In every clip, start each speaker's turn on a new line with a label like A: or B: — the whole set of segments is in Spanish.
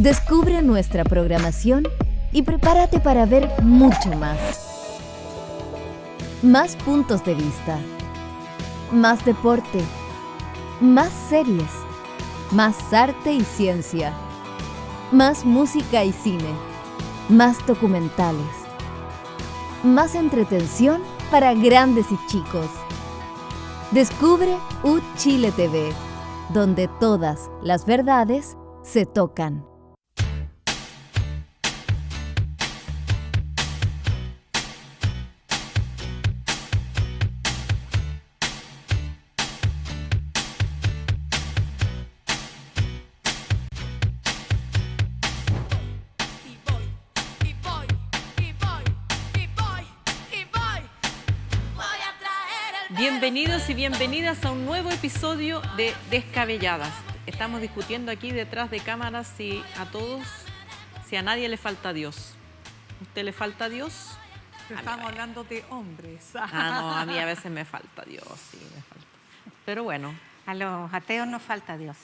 A: Descubre nuestra programación y prepárate para ver mucho más. Más puntos de vista, más deporte, más series, más arte y ciencia, más música y cine, más documentales, más entretención para grandes y chicos. Descubre UChile TV, donde todas las verdades se tocan.
B: Bienvenidos y bienvenidas a un nuevo episodio de Descabelladas. Estamos discutiendo aquí detrás de cámaras si a nadie le falta Dios. ¿Usted le falta Dios?
C: Estamos hablando de hombres.
B: No, a mí a veces me falta Dios, sí, me falta. Pero bueno.
C: A los ateos nos falta Dios.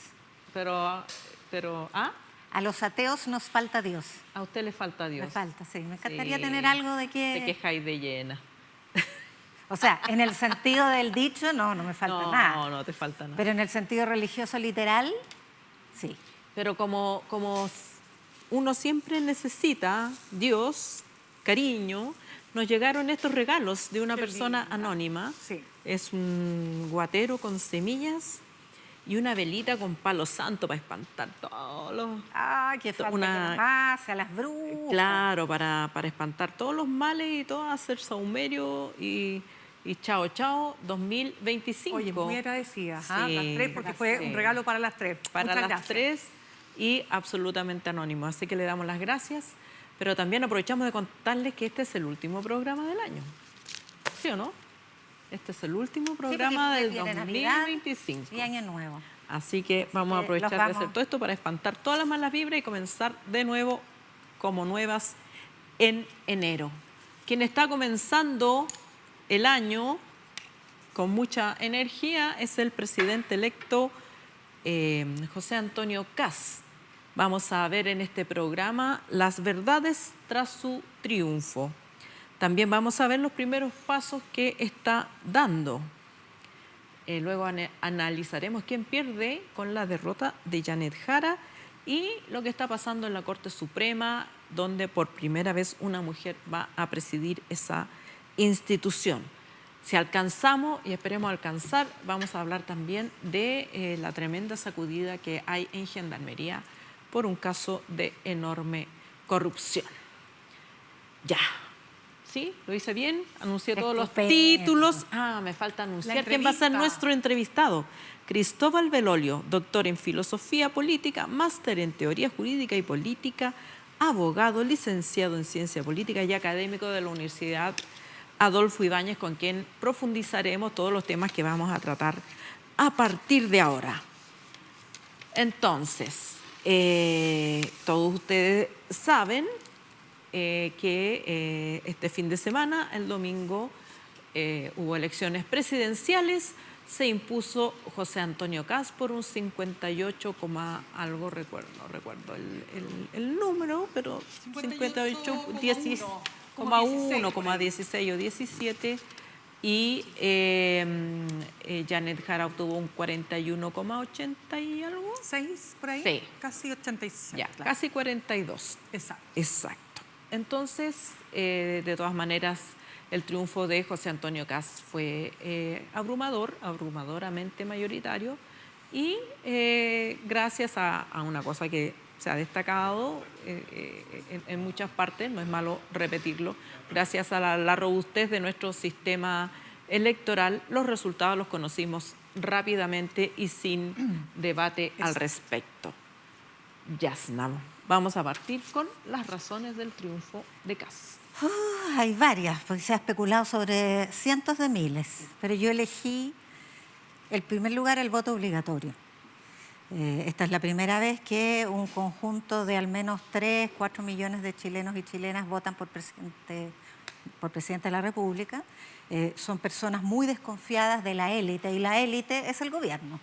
B: A
C: los ateos nos falta Dios.
B: A usted le falta Dios.
C: Me falta, sí. Me encantaría tener algo de que...
B: Te quejáis de llena.
C: O sea, en el sentido del dicho, no me falta nada.
B: No, no te falta nada.
C: Pero en el sentido religioso literal, sí.
B: Pero como uno siempre necesita Dios, cariño, nos llegaron estos regalos de una persona anónima.
C: Sí.
B: Es un guatero con semillas y una velita con palo santo para espantar todos los...
C: ¡Ay, qué falta que nos pase a las brujas!
B: Claro, para espantar todos los males y todo, hacer saumerio y chao, chao, 2025.
C: Oye, muy agradecida.
B: Sí,
C: las tres, porque fue un regalo para las tres.
B: Para
C: Muchas
B: las
C: gracias.
B: tres y absolutamente anónimo. Así que le damos las gracias, pero también aprovechamos de contarles que este es el último programa del año. ¿Sí o no? Este es el último programa del 2025.
C: Y año nuevo.
B: Así que vamos a aprovechar de hacer todo esto para espantar todas las malas vibras y comenzar de nuevo como nuevas en enero. Quien está comenzando el año con mucha energía es el presidente electo José Antonio Kast. Vamos a ver en este programa las verdades tras su triunfo. También vamos a ver los primeros pasos que está dando. Luego analizaremos quién pierde con la derrota de Janet Jara y lo que está pasando en la Corte Suprema, donde por primera vez una mujer va a presidir esa institución. Si alcanzamos, y esperemos alcanzar, vamos a hablar también de la tremenda sacudida que hay en Gendarmería por un caso de enorme corrupción. Ya. ¿Sí? ¿Lo hice bien? Anuncié todos los títulos. Me falta anunciar quién va a ser nuestro entrevistado. Cristóbal Belolio, doctor en Filosofía Política, máster en Teoría Jurídica y Política, abogado, licenciado en Ciencia Política y académico de la Universidad Adolfo Ibáñez, con quien profundizaremos todos los temas que vamos a tratar a partir de ahora. Entonces, todos ustedes saben que este fin de semana, el domingo, hubo elecciones presidenciales. Se impuso José Antonio Kast por un 58, algo, no recuerdo el número, pero 58,16 o 17. Y Janet Jara obtuvo un 41,80 y algo.
C: 6 por ahí.
B: Sí.
C: Casi 86.
B: Ya,
C: claro.
B: casi 42. Exacto. Entonces, de todas maneras, el triunfo de José Antonio Kast fue abrumadoramente mayoritario y gracias a una cosa que se ha destacado en muchas partes, no es malo repetirlo, gracias a la robustez de nuestro sistema electoral, los resultados los conocimos rápidamente y sin debate al respecto. Yasna, vamos a partir con las razones del triunfo de Kast.
C: Hay varias, porque se ha especulado sobre cientos de miles, pero yo elegí, en primer lugar, el voto obligatorio. Esta es la primera vez que un conjunto de al menos 3, 4 millones de chilenos y chilenas votan por presidente de la República. Son personas muy desconfiadas de la élite, y la élite es el gobierno.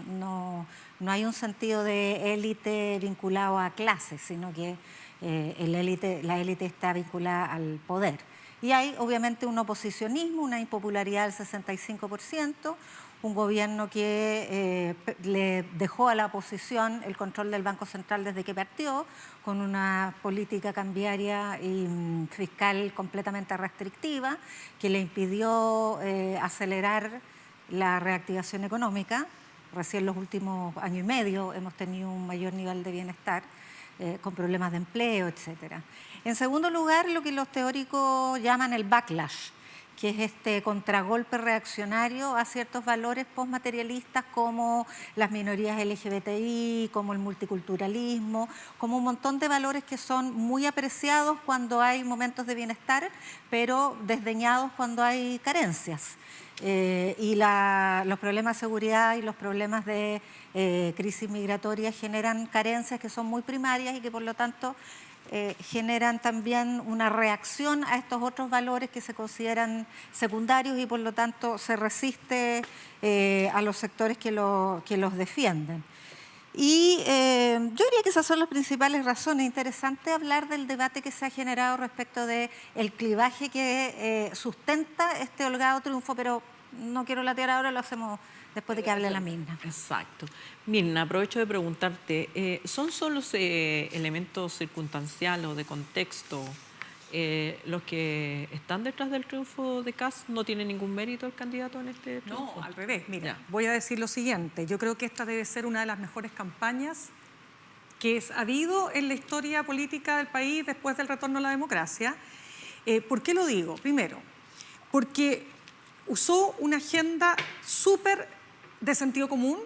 C: No hay un sentido de élite vinculado a clases, sino que la élite está vinculada al poder. Y hay obviamente un oposicionismo, una impopularidad del 65%, un gobierno que le dejó a la oposición el control del Banco Central desde que partió, con una política cambiaria y fiscal completamente restrictiva, que le impidió acelerar la reactivación económica. Recién los últimos año y medio hemos tenido un mayor nivel de bienestar, con problemas de empleo, etc. En segundo lugar, lo que los teóricos llaman el backlash, que es este contragolpe reaccionario a ciertos valores postmaterialistas como las minorías LGBTI, como el multiculturalismo, como un montón de valores que son muy apreciados cuando hay momentos de bienestar, pero desdeñados cuando hay carencias. Y los problemas de seguridad y los problemas de crisis migratoria generan carencias que son muy primarias y que por lo tanto generan también una reacción a estos otros valores que se consideran secundarios y por lo tanto se resiste a los sectores que los defienden. Y yo diría que esas son las principales razones. Interesante hablar del debate que se ha generado respecto del clivaje que sustenta este holgado triunfo, pero no quiero latear ahora, lo hacemos después de que hable la Mirna.
B: Exacto. Mirna, aprovecho de preguntarte, ¿son solo los elementos circunstanciales o de contexto los que están detrás del triunfo de Kast? ¿No tiene ningún mérito el candidato en este triunfo?
D: No, al revés. Mira, voy a decir lo siguiente. Yo creo que esta debe ser una de las mejores campañas que ha habido en la historia política del país después del retorno a la democracia. ¿Por qué lo digo? Primero, porque usó una agenda súper de sentido común,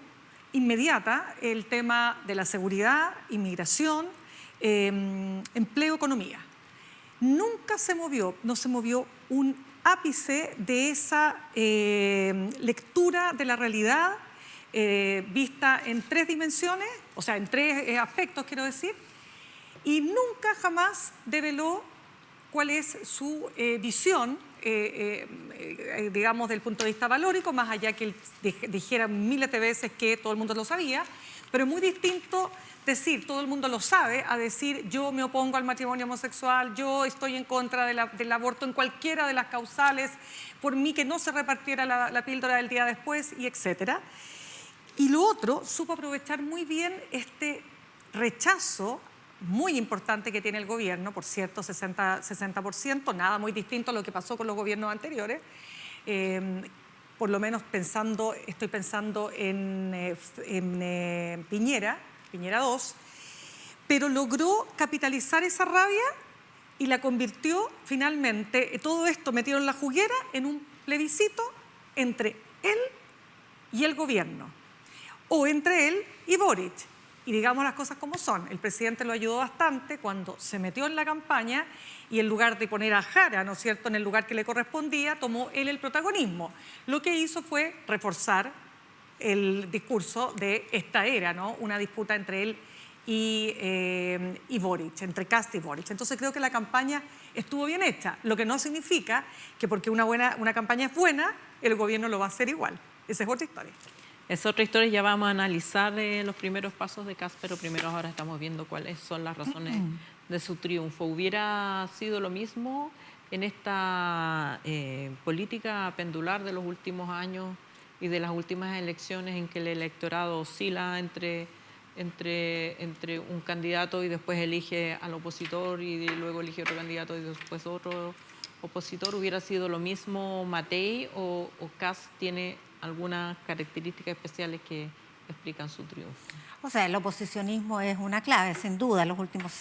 D: inmediata, el tema de la seguridad, inmigración, empleo, economía. Nunca no se movió un ápice de esa lectura de la realidad vista en tres dimensiones, o sea, en tres aspectos, quiero decir, y nunca jamás develó cuál es su visión, digamos, del punto de vista valórico, más allá que él dijera miles de veces que todo el mundo lo sabía, pero es muy distinto decir todo el mundo lo sabe a decir yo me opongo al matrimonio homosexual, yo estoy en contra del aborto en cualquiera de las causales, por mí que no se repartiera la píldora del día después, y etcétera. Y lo otro, supo aprovechar muy bien este rechazo muy importante que tiene el gobierno, por cierto, 60%, nada muy distinto a lo que pasó con los gobiernos anteriores. Por lo menos estoy pensando en Piñera 2, pero logró capitalizar esa rabia y la convirtió finalmente, todo esto metido en la juguera, en un plebiscito entre él y el gobierno, o entre él y Boric. Y digamos las cosas como son, el presidente lo ayudó bastante cuando se metió en la campaña y en lugar de poner a Jara, ¿no es cierto?, en el lugar que le correspondía, tomó él el protagonismo. Lo que hizo fue reforzar el discurso de esta era, ¿no?, una disputa entre él y Boric, entre Kast y Boric. Entonces creo que la campaña estuvo bien hecha, lo que no significa que porque una campaña es buena, el gobierno lo va a hacer igual. Esa es otra historia.
B: Es otra historia, ya vamos a analizar los primeros pasos de Kast, pero primero ahora estamos viendo cuáles son las razones de su triunfo. ¿Hubiera sido lo mismo en esta política pendular de los últimos años y de las últimas elecciones en que el electorado oscila entre un candidato y después elige al opositor y luego elige otro candidato y después otro opositor? ¿Hubiera sido lo mismo Matei o Kast tiene algunas características especiales que explican su triunfo?
C: O sea, el oposicionismo es una clave, sin duda. Los últimos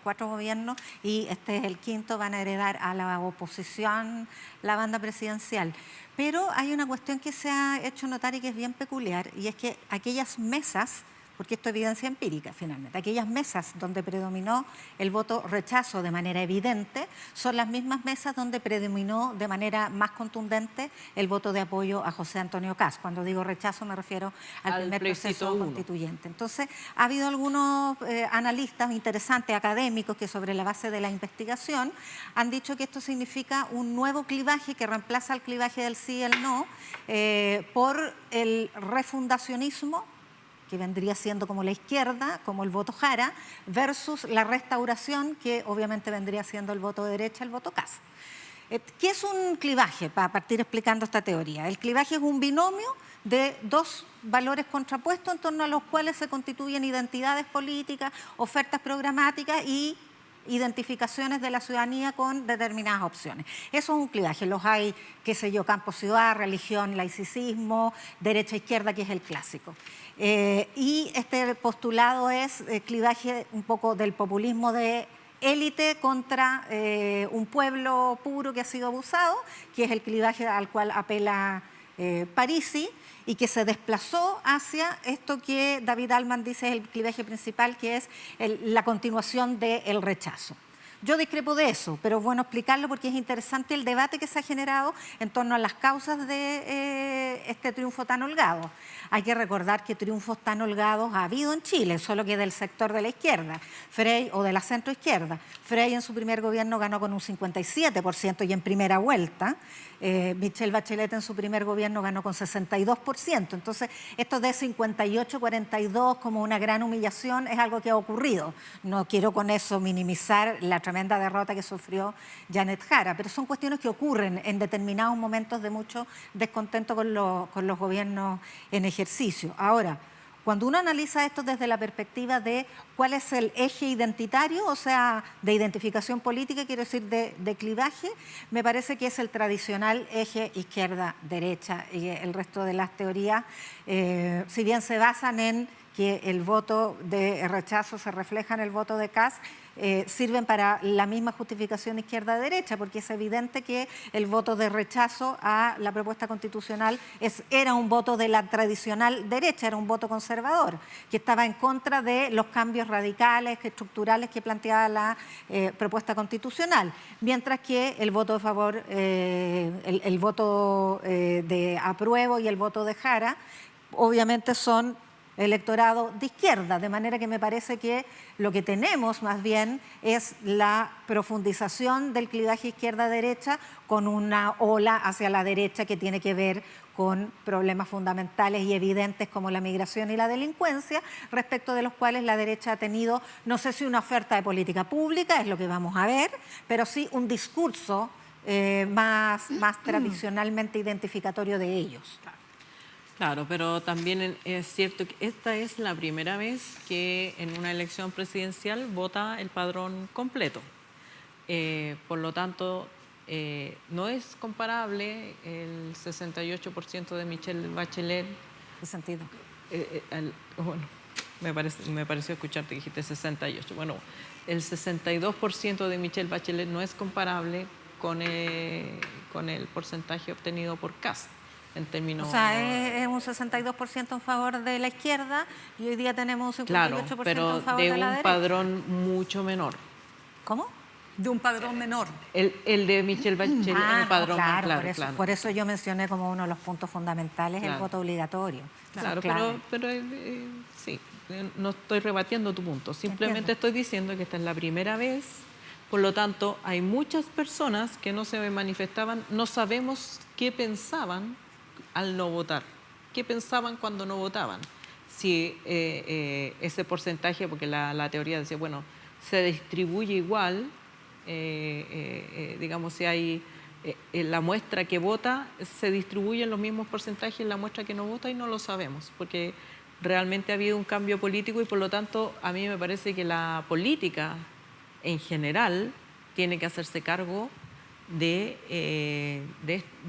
C: 4 gobiernos, y este es el quinto, van a heredar a la oposición la banda presidencial. Pero hay una cuestión que se ha hecho notar y que es bien peculiar, y es que aquellas mesas porque esto es evidencia empírica finalmente. Aquellas mesas donde predominó el voto rechazo de manera evidente son las mismas mesas donde predominó de manera más contundente el voto de apoyo a José Antonio Kast. Cuando digo rechazo me refiero al primer proceso constituyente. Entonces, ha habido algunos analistas interesantes, académicos, que sobre la base de la investigación han dicho que esto significa un nuevo clivaje que reemplaza el clivaje del sí y el no por el refundacionismo, que vendría siendo como la izquierda, como el voto Jara, versus la restauración, que obviamente vendría siendo el voto de derecha, el voto Kast. ¿Qué es un clivaje? Para partir explicando esta teoría. El clivaje es un binomio de dos valores contrapuestos en torno a los cuales se constituyen identidades políticas, ofertas programáticas y identificaciones de la ciudadanía con determinadas opciones. Eso es un clivaje. Los hay, qué sé yo, campo-ciudad, religión, laicismo, derecha-izquierda, que es el clásico. Y este postulado es clivaje un poco del populismo de élite contra un pueblo puro que ha sido abusado, que es el clivaje al cual apela Parisi, y que se desplazó hacia esto que David Altman dice es el clivaje principal, que es la continuación del rechazo. Yo discrepo de eso, pero es bueno explicarlo porque es interesante el debate que se ha generado en torno a las causas de este triunfo tan holgado. Hay que recordar que triunfos tan holgados ha habido en Chile, solo que del sector de la izquierda, Frei, o de la centroizquierda. Frei en su primer gobierno ganó con un 57% y en primera vuelta. Michelle Bachelet en su primer gobierno ganó con 62%. Entonces, esto de 58-42 como una gran humillación es algo que ha ocurrido. No quiero con eso minimizar la tremenda derrota que sufrió Janet Jara, pero son cuestiones que ocurren en determinados momentos de mucho descontento con los gobiernos en ejercicio. Ahora, cuando uno analiza esto desde la perspectiva de cuál es el eje identitario, o sea, de identificación política, quiero decir de clivaje, me parece que es el tradicional eje izquierda-derecha, y el resto de las teorías, si bien se basan en que el voto de rechazo se refleja en el voto de Kast, sirven para la misma justificación izquierda-derecha, porque es evidente que el voto de rechazo a la propuesta constitucional era un voto de la tradicional derecha, era un voto conservador, que estaba en contra de los cambios radicales, estructurales que planteaba la propuesta constitucional, mientras que el voto de favor, el voto de apruebo y el voto de Jara, obviamente son electorado de izquierda, de manera que me parece que lo que tenemos más bien es la profundización del clivaje izquierda-derecha con una ola hacia la derecha que tiene que ver con problemas fundamentales y evidentes como la migración y la delincuencia, respecto de los cuales la derecha ha tenido, no sé si una oferta de política pública, es lo que vamos a ver, pero sí un discurso más tradicionalmente identificatorio de ellos.
B: Claro, pero también es cierto que esta es la primera vez que en una elección presidencial vota el padrón completo. Por lo tanto, no es comparable el 68% de Michelle Bachelet.
C: ¿Qué sentido?
B: Bueno, me pareció escucharte que dijiste 68. Bueno, el 62% de Michelle Bachelet no es comparable con el porcentaje obtenido por Kast. En términos...
C: O sea, es un 62% en favor de la izquierda y hoy día tenemos un 58%
B: claro, pero
C: en favor de la derecha.
B: un padrón mucho menor.
C: ¿Cómo?
D: De un padrón menor.
B: El de Michelle Bachelet es un padrón más claro.
C: Por eso yo mencioné como uno de los puntos fundamentales el voto obligatorio.
B: Claro, pero sí, no estoy rebatiendo tu punto. Simplemente estoy diciendo que esta es la primera vez. Por lo tanto, hay muchas personas que no se manifestaban, no sabemos qué pensaban al no votar. ¿Qué pensaban cuando no votaban? Si ese porcentaje, porque la teoría decía, bueno, se distribuye igual, digamos, si hay la muestra que vota, se distribuyen los mismos porcentajes en la muestra que no vota y no lo sabemos, porque realmente ha habido un cambio político y por lo tanto a mí me parece que la política en general tiene que hacerse cargo de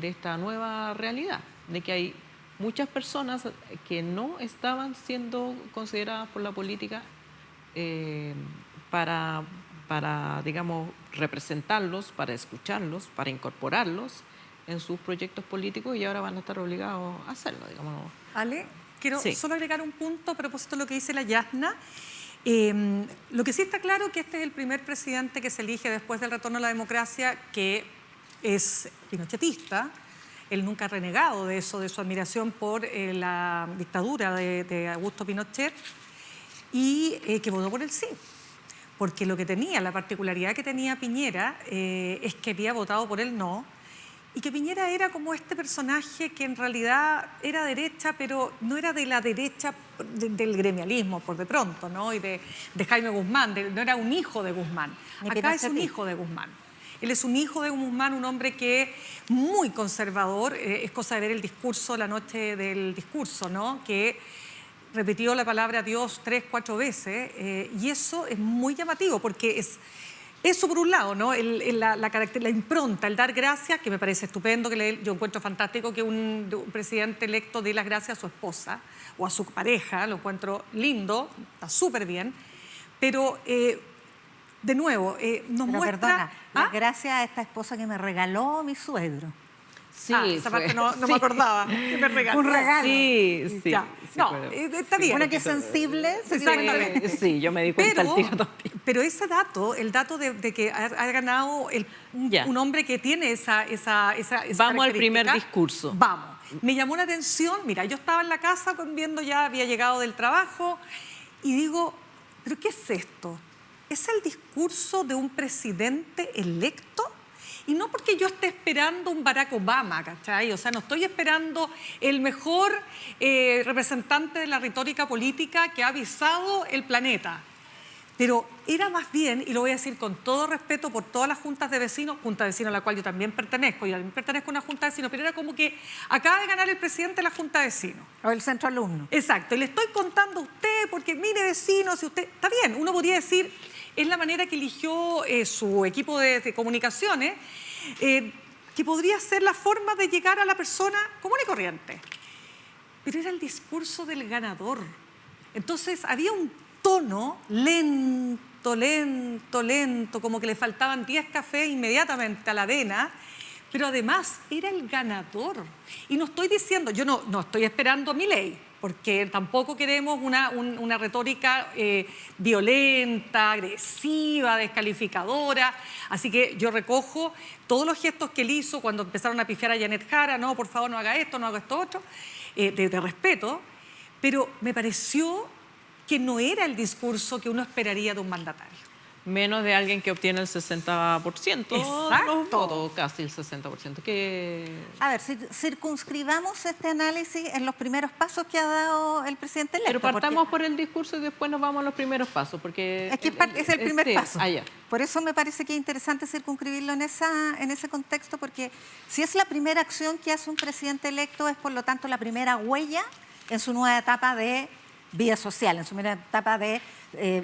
B: esta nueva realidad, de que hay muchas personas que no estaban siendo consideradas por la política para, digamos, representarlos, para escucharlos, para incorporarlos en sus proyectos políticos y ahora van a estar obligados a hacerlo, digamos.
D: Ale, quiero
B: Sí.
D: solo agregar un punto a propósito de lo que dice la Yasna. Lo que sí está claro es que este es el primer presidente que se elige después del retorno a la democracia que es pinochetista. Él nunca ha renegado de eso, de su admiración por la dictadura de Augusto Pinochet y que votó por el sí. Porque lo que tenía, la particularidad que tenía Piñera es que había votado por el no y que Piñera era como este personaje que en realidad era derecha, pero no era de la derecha del gremialismo, por de pronto, ¿no? Y de Jaime Guzmán, no era un hijo de Guzmán.
C: Ni
D: Acá es un
C: pinochetista.
D: hijo de Guzmán. Él es un hijo de Guzmán, un hombre que es muy conservador. Es cosa de ver el discurso, la noche del discurso, ¿no? Que repitió la palabra Dios 3, 4 veces. Y eso es muy llamativo porque es... Eso por un lado, ¿no? La impronta, el dar gracias, que me parece estupendo, yo encuentro fantástico que un presidente electo dé las gracias a su esposa o a su pareja, lo encuentro lindo, está súper bien, pero de nuevo, nos
C: Pero
D: muestra...
C: perdona,
D: ¿Ah?
C: gracias a esta esposa que me regaló mi suegro.
B: Sí,
D: Esa parte no
B: sí.
D: me acordaba. Que me regaló.
C: Un regalo.
B: Sí, sí.
D: Ya.
B: sí,
D: No,
B: pero-
D: está bien.
C: Una que es sensible.
D: Exactamente.
B: Sí, yo me di cuenta al tiro también.
D: Pero ese dato, el dato de que ha ganado
B: Ya.
D: un hombre que tiene esa
B: Vamos al primer
D: característica,
B: discurso.
D: Vamos. Me llamó la atención, mira, yo estaba en la casa viendo ya, había llegado del trabajo y digo, ¿pero qué es esto? ¿Es el discurso de un presidente electo? Y no porque yo esté esperando un Barack Obama, ¿cachai? O sea, no estoy esperando el mejor representante de la retórica política que ha avisado el planeta. Pero era más bien, y lo voy a decir con todo respeto por todas las juntas de vecinos, junta de vecinos a la cual yo también pertenezco, yo también pertenezco a una junta de vecinos, pero era como que acaba de ganar el presidente de la junta de vecinos.
C: O el centro alumno.
D: Exacto, y le estoy contando a usted, porque mire vecino, si usted... Está bien, uno podría decir, es la manera que eligió su equipo de comunicaciones, que podría ser la forma de llegar a la persona común y corriente. Pero era el discurso del ganador. Entonces había un tono lento, lento, lento, como que le faltaban 10 cafés inmediatamente a la avena, pero además era el ganador. Y no estoy diciendo, yo no estoy esperando a Milei, porque tampoco queremos una retórica violenta, agresiva, descalificadora. Así que yo recojo todos los gestos que él hizo cuando empezaron a pifiar a Janet Jara, no, por favor, no haga esto, no haga esto otro, de respeto, pero me pareció que no era el discurso que uno esperaría de un mandatario.
B: Menos de alguien que obtiene el 60% de los
D: Exacto.
B: votos, casi el 60%. Que...
C: A ver, si circunscribamos este análisis en los primeros pasos que ha dado el presidente electo.
B: Pero partamos
C: porque
B: por el discurso y después nos vamos a los primeros pasos, porque...
C: es que es el primer
B: sí,
C: paso.
B: ya.
C: Por eso me parece que es interesante circunscribirlo en ese contexto, porque si es la primera acción que hace un presidente electo, es por lo tanto la primera huella en su nueva etapa de vida social, en su nueva etapa de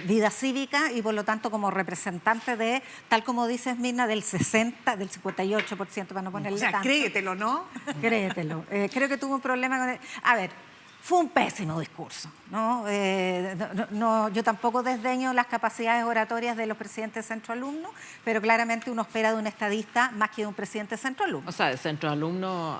C: vida cívica y por lo tanto como representante de, tal como dices Mirna, del 60, del 58%, para no ponerle
D: O sea,
C: tanto.
D: créetelo, ¿no?
C: Créetelo. Creo que tuvo un problema con... A ver, fue un pésimo discurso, ¿no? Yo tampoco desdeño las capacidades oratorias de los presidentes centroalumnos, pero claramente uno espera de un estadista más que de un presidente centroalumno.
B: O sea, de centro alumno...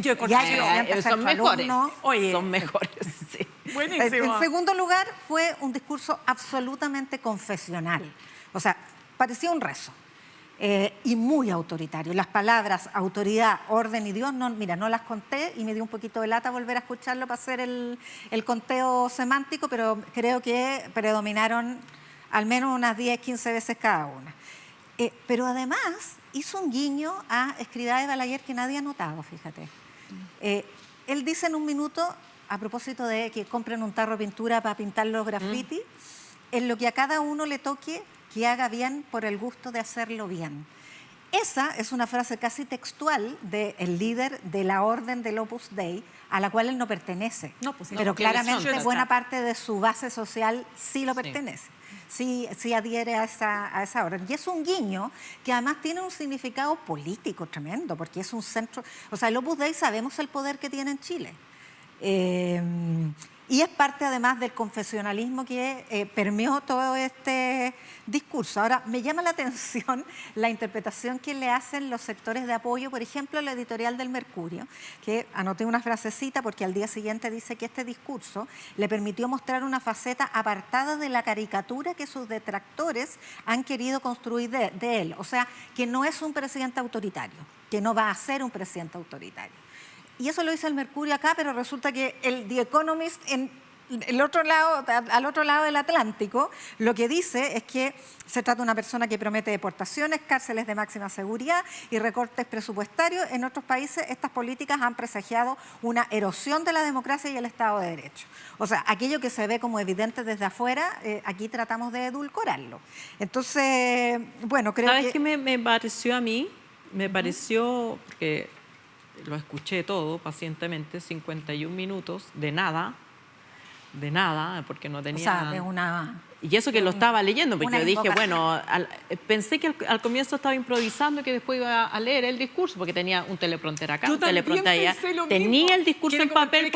D: Yo he
C: Ya,
D: conocido.
B: son mejores.
D: Oye.
B: Son mejores, sí.
D: Buenísimo.
C: En segundo lugar, fue un discurso absolutamente confesional. O sea, parecía un rezo. Y muy autoritario. Las palabras autoridad, orden y Dios, no las conté y me dio un poquito de lata volver a escucharlo para hacer el conteo semántico, pero creo que predominaron al menos unas 10, 15 veces cada una. Pero además hizo un guiño a Escrivá de Balaguer que nadie ha notado, fíjate. Él dice en un minuto, a propósito de que compren un tarro de pintura para pintar los grafitis, en lo que a cada uno le toque, que haga bien por el gusto de hacerlo bien. Esa es una frase casi textual del líder de la orden del Opus Dei, a la cual él no pertenece.
D: No, pues sí,
C: pero
B: no, ¿quiénes
C: claramente
B: son?
C: buena parte de su base social sí lo
B: Sí.
C: pertenece. Sí adhiere a esa orden. Y es un guiño que además tiene un significado político tremendo, porque es un centro... O sea, el Opus Dei sabemos el poder que tiene en Chile. Y es parte además del confesionalismo que permeó todo este discurso. Ahora, me llama la atención la interpretación que le hacen los sectores de apoyo, por ejemplo, la editorial del Mercurio, que anoté una frasecita porque al día siguiente dice que este discurso le permitió mostrar una faceta apartada de la caricatura que sus detractores han querido construir de él. O sea, que no es un presidente autoritario, que no va a ser un presidente autoritario. Y eso lo dice el Mercurio acá, pero resulta que el The Economist en el otro lado, al otro lado del Atlántico, lo que dice es que se trata de una persona que promete deportaciones, cárceles de máxima seguridad y recortes presupuestarios. En otros países estas políticas han presagiado una erosión de la democracia y el Estado de Derecho. O sea, aquello que se ve como evidente desde afuera, aquí tratamos de edulcorarlo. Entonces, bueno, creo que...
B: ¿Sabes qué me pareció a mí? Me pareció, porque lo escuché todo pacientemente, 51 minutos de nada, porque no tenía...
C: O sea, de una...
B: Y eso que lo estaba leyendo, porque yo dije,
C: invocación.
B: bueno, pensé que al comienzo estaba improvisando y que después iba a leer el discurso, porque tenía un teleprompter acá,
D: Yo
B: un
D: también
B: teleprompter allá.
D: pensé lo
B: Tenía
D: mismo.
B: el discurso
D: Quiere
B: en
D: como
B: papel
D: el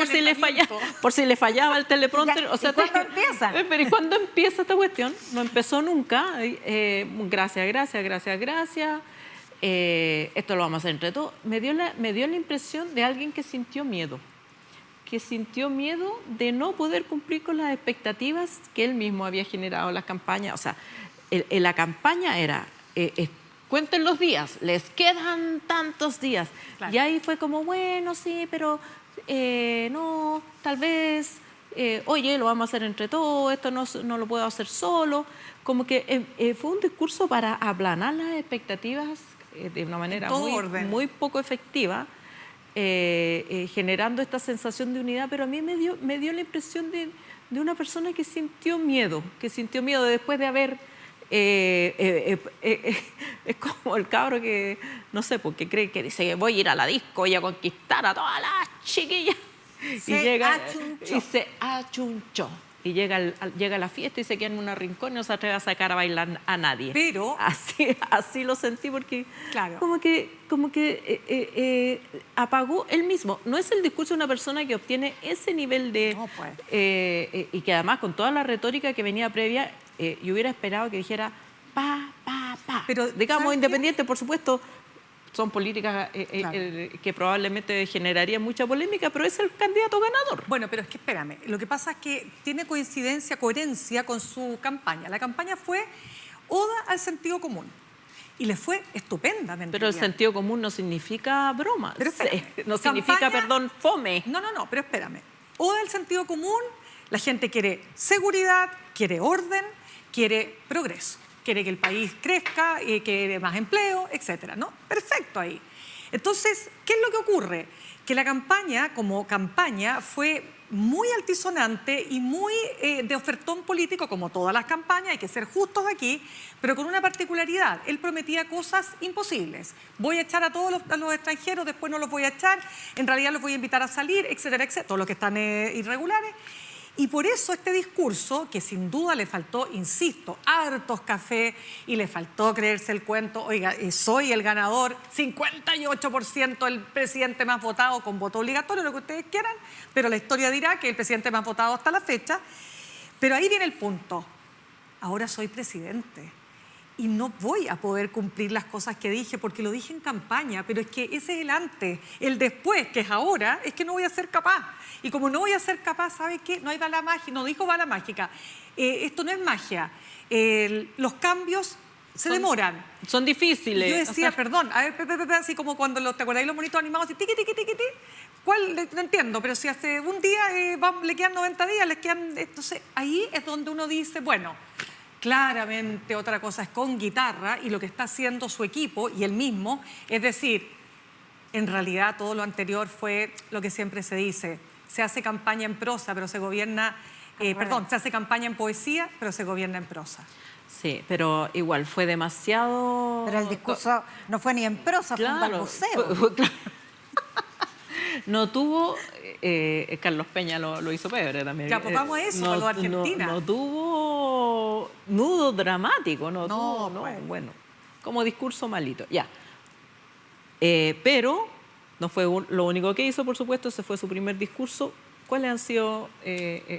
B: por si le fallaba el teleprompter.
C: Ya,
B: O sea,
C: ¿y cuándo empieza?
B: Pero ¿y cuándo empieza esta cuestión? No empezó nunca. Gracias. Esto lo vamos a hacer entre todos. Me dio la impresión de alguien que sintió miedo de no poder cumplir con las expectativas que él mismo había generado en las campañas. O sea, la campaña era, cuenten los días, les quedan tantos días.
D: Claro.
B: Y ahí fue como, bueno, sí, pero no, tal vez, oye, lo vamos a hacer entre todos, esto no lo puedo hacer solo. Como que fue un discurso para aplanar las expectativas de una manera muy poco efectiva. Generando esta sensación de unidad, pero a mí me dio la impresión de una persona que sintió miedo después de haber... es como el cabro que, no sé, porque cree que dice que voy a ir a la disco y a conquistar a todas las chiquillas. Se achunchó. Y llega a la fiesta y se queda en un rincón y no se atreve a sacar a bailar a nadie.
D: Pero...
B: Así lo sentí porque
D: Claro.
B: como que apagó él mismo. No es el discurso de una persona que obtiene ese nivel de...
D: No, pues.
B: Y que además con toda la retórica que venía previa, yo hubiera esperado que dijera pa.
D: Pero,
B: digamos,
D: ¿sabes qué?
B: independiente, por supuesto, son políticas
D: Claro.
B: que probablemente generarían mucha polémica, pero es el candidato ganador.
D: Bueno, pero es que espérame, lo que pasa es que tiene coherencia con su campaña. La campaña fue oda al sentido común y le fue estupendamente
B: Pero el
D: bien.
B: sentido común no significa broma,
D: Pero espérame,
B: no significa,
D: campaña-
B: fome.
D: No, pero espérame. Oda al sentido común, la gente quiere seguridad, quiere orden, quiere progreso, quiere que el país crezca, quiere más empleo, etcétera, ¿no? Perfecto ahí. Entonces, ¿qué es lo que ocurre? Que la campaña, como campaña, fue muy altisonante y muy de ofertón político, como todas las campañas, hay que ser justos aquí, pero con una particularidad. Él prometía cosas imposibles. Voy a echar a todos los extranjeros, después no los voy a echar, en realidad los voy a invitar a salir, etcétera, todos los que están irregulares. Y por eso este discurso, que sin duda le faltó, insisto, hartos cafés y le faltó creerse el cuento, oiga, soy el ganador, 58% el presidente más votado con voto obligatorio, lo que ustedes quieran, pero la historia dirá que el presidente más votado hasta la fecha. Pero ahí viene el punto, ahora soy presidente y no voy a poder cumplir las cosas que dije, porque lo dije en campaña, pero es que ese es el antes. El después, que es ahora, es que no voy a ser capaz. Y como no voy a ser capaz, ¿sabe qué? No hay bala mágica, no dijo bala mágica. Esto no es magia. Los cambios se demoran.
B: Son difíciles.
D: Yo decía,
B: o sea,
D: perdón, a ver, así como cuando ¿te acordáis los monitos animados? Así, tiqui, tiqui, tiqui, tiqui. ¿Cuál? No entiendo, pero si hace un día le quedan 90 días, les quedan... Entonces, ahí es donde uno dice, bueno... Claramente otra cosa es con guitarra y lo que está haciendo su equipo y él mismo, es decir, en realidad todo lo anterior fue lo que siempre se dice, se hace campaña en prosa, pero se gobierna, se hace campaña en poesía, pero se gobierna en prosa.
B: sí, pero igual fue demasiado...
C: Pero el discurso no fue ni en prosa, fue un balbuceo.
B: claro. No tuvo... Carlos Peña lo hizo pebre también.
D: Ya, pues vamos a eso, para lo de Argentina.
B: No tuvo nudo dramático,
D: No, pues.
B: bueno, como discurso malito, ya. Pero no fue lo único que hizo, por supuesto, ese fue su primer discurso, ¿Cuáles han sido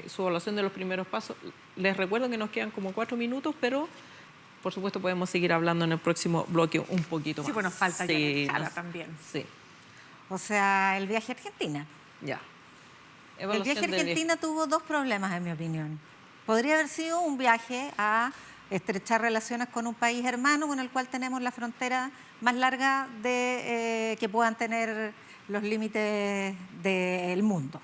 B: su evaluación de los primeros pasos? Les recuerdo que nos quedan como 4 minutos, pero por supuesto podemos seguir hablando en el próximo bloque un poquito más.
D: Sí, pues nos falta ya la escala también.
B: Sí,
C: O sea, el viaje a Argentina.
B: ya.
C: El
B: Evaluación
C: viaje a
B: del
C: Argentina tuvo 2 problemas, en mi opinión. Podría haber sido un viaje a estrechar relaciones con un país hermano con el cual tenemos la frontera más larga que puedan tener los límites del mundo.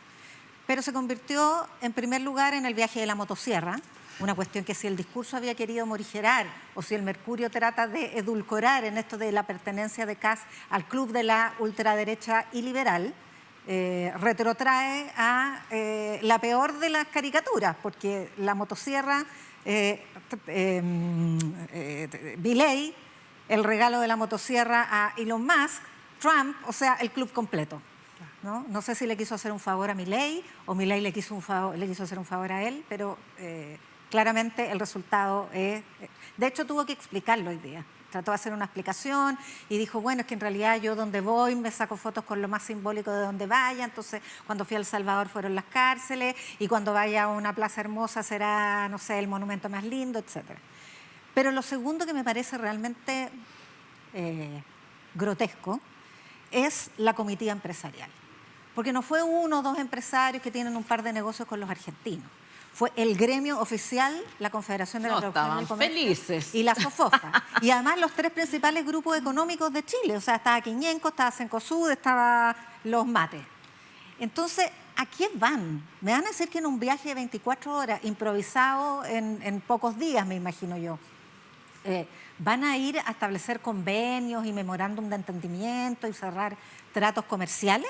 C: Pero se convirtió, en primer lugar, en el viaje de la motosierra, una cuestión que si el discurso había querido morigerar o si el Mercurio trata de edulcorar en esto de la pertenencia de Kast al club de la ultraderecha y liberal, retrotrae a la peor de las caricaturas, porque la motosierra, Milei, el regalo de la motosierra a Elon Musk, Trump, o sea, el club completo. No sé si le quiso hacer un favor a Milei o Milei le quiso hacer un favor a él, pero claramente el resultado es... De hecho, tuvo que explicarlo hoy día. Trató de hacer una explicación y dijo, bueno, es que en realidad yo donde voy me saco fotos con lo más simbólico de donde vaya, entonces cuando fui a El Salvador fueron las cárceles y cuando vaya a una plaza hermosa será, no sé, el monumento más lindo, etc. Pero lo segundo que me parece realmente grotesco es la comitiva empresarial. Porque no fue 1 o 2 empresarios que tienen un par de negocios con los argentinos. Fue el gremio oficial, la Confederación de la Producción del Comercio
B: felices.
C: y la SOFOFA. Y además los 3 principales grupos económicos de Chile. O sea, estaba Quiñenco, estaba Cencosud, estaba Los Mates. Entonces, ¿a qué van? Me van a decir que en un viaje de 24 horas, improvisado en pocos días, me imagino yo, van a ir a establecer convenios y memorándum de entendimiento y cerrar tratos comerciales,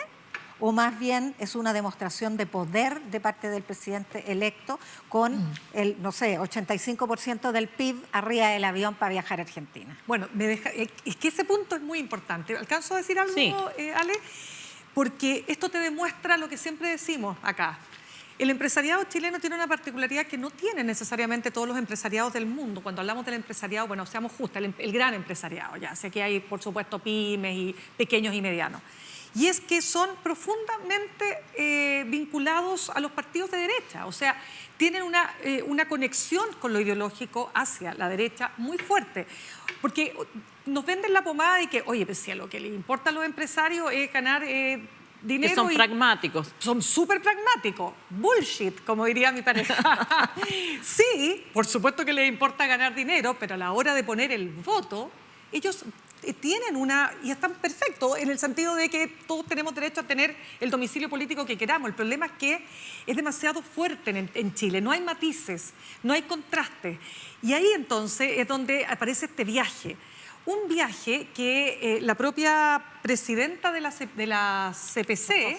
C: o más bien es una demostración de poder de parte del presidente electo con el, no sé, 85% del PIB arriba del avión para viajar a Argentina.
D: Bueno, es que ese punto es muy importante. ¿Alcanzo a decir algo,
B: Sí.
D: Ale? Porque esto te demuestra lo que siempre decimos acá. El empresariado chileno tiene una particularidad que no tienen necesariamente todos los empresariados del mundo. Cuando hablamos del empresariado, bueno, seamos justos, el gran empresariado, ya sé que hay, por supuesto, pymes y pequeños y medianos. Y es que son profundamente vinculados a los partidos de derecha. O sea, tienen una conexión con lo ideológico hacia la derecha muy fuerte. Porque nos venden la pomada de que, oye, pues si a lo que les importa a los empresarios es ganar dinero.
B: Que son pragmáticos.
D: Son súper pragmáticos. Bullshit, como diría mi pareja. Sí, por supuesto que les importa ganar dinero, pero a la hora de poner el voto, ellos tienen y están perfectos en el sentido de que todos tenemos derecho a tener el domicilio político que queramos. El problema es que es demasiado fuerte en Chile, no hay matices, no hay contrastes. Y ahí entonces es donde aparece este viaje. Un viaje que la propia presidenta de la CPC,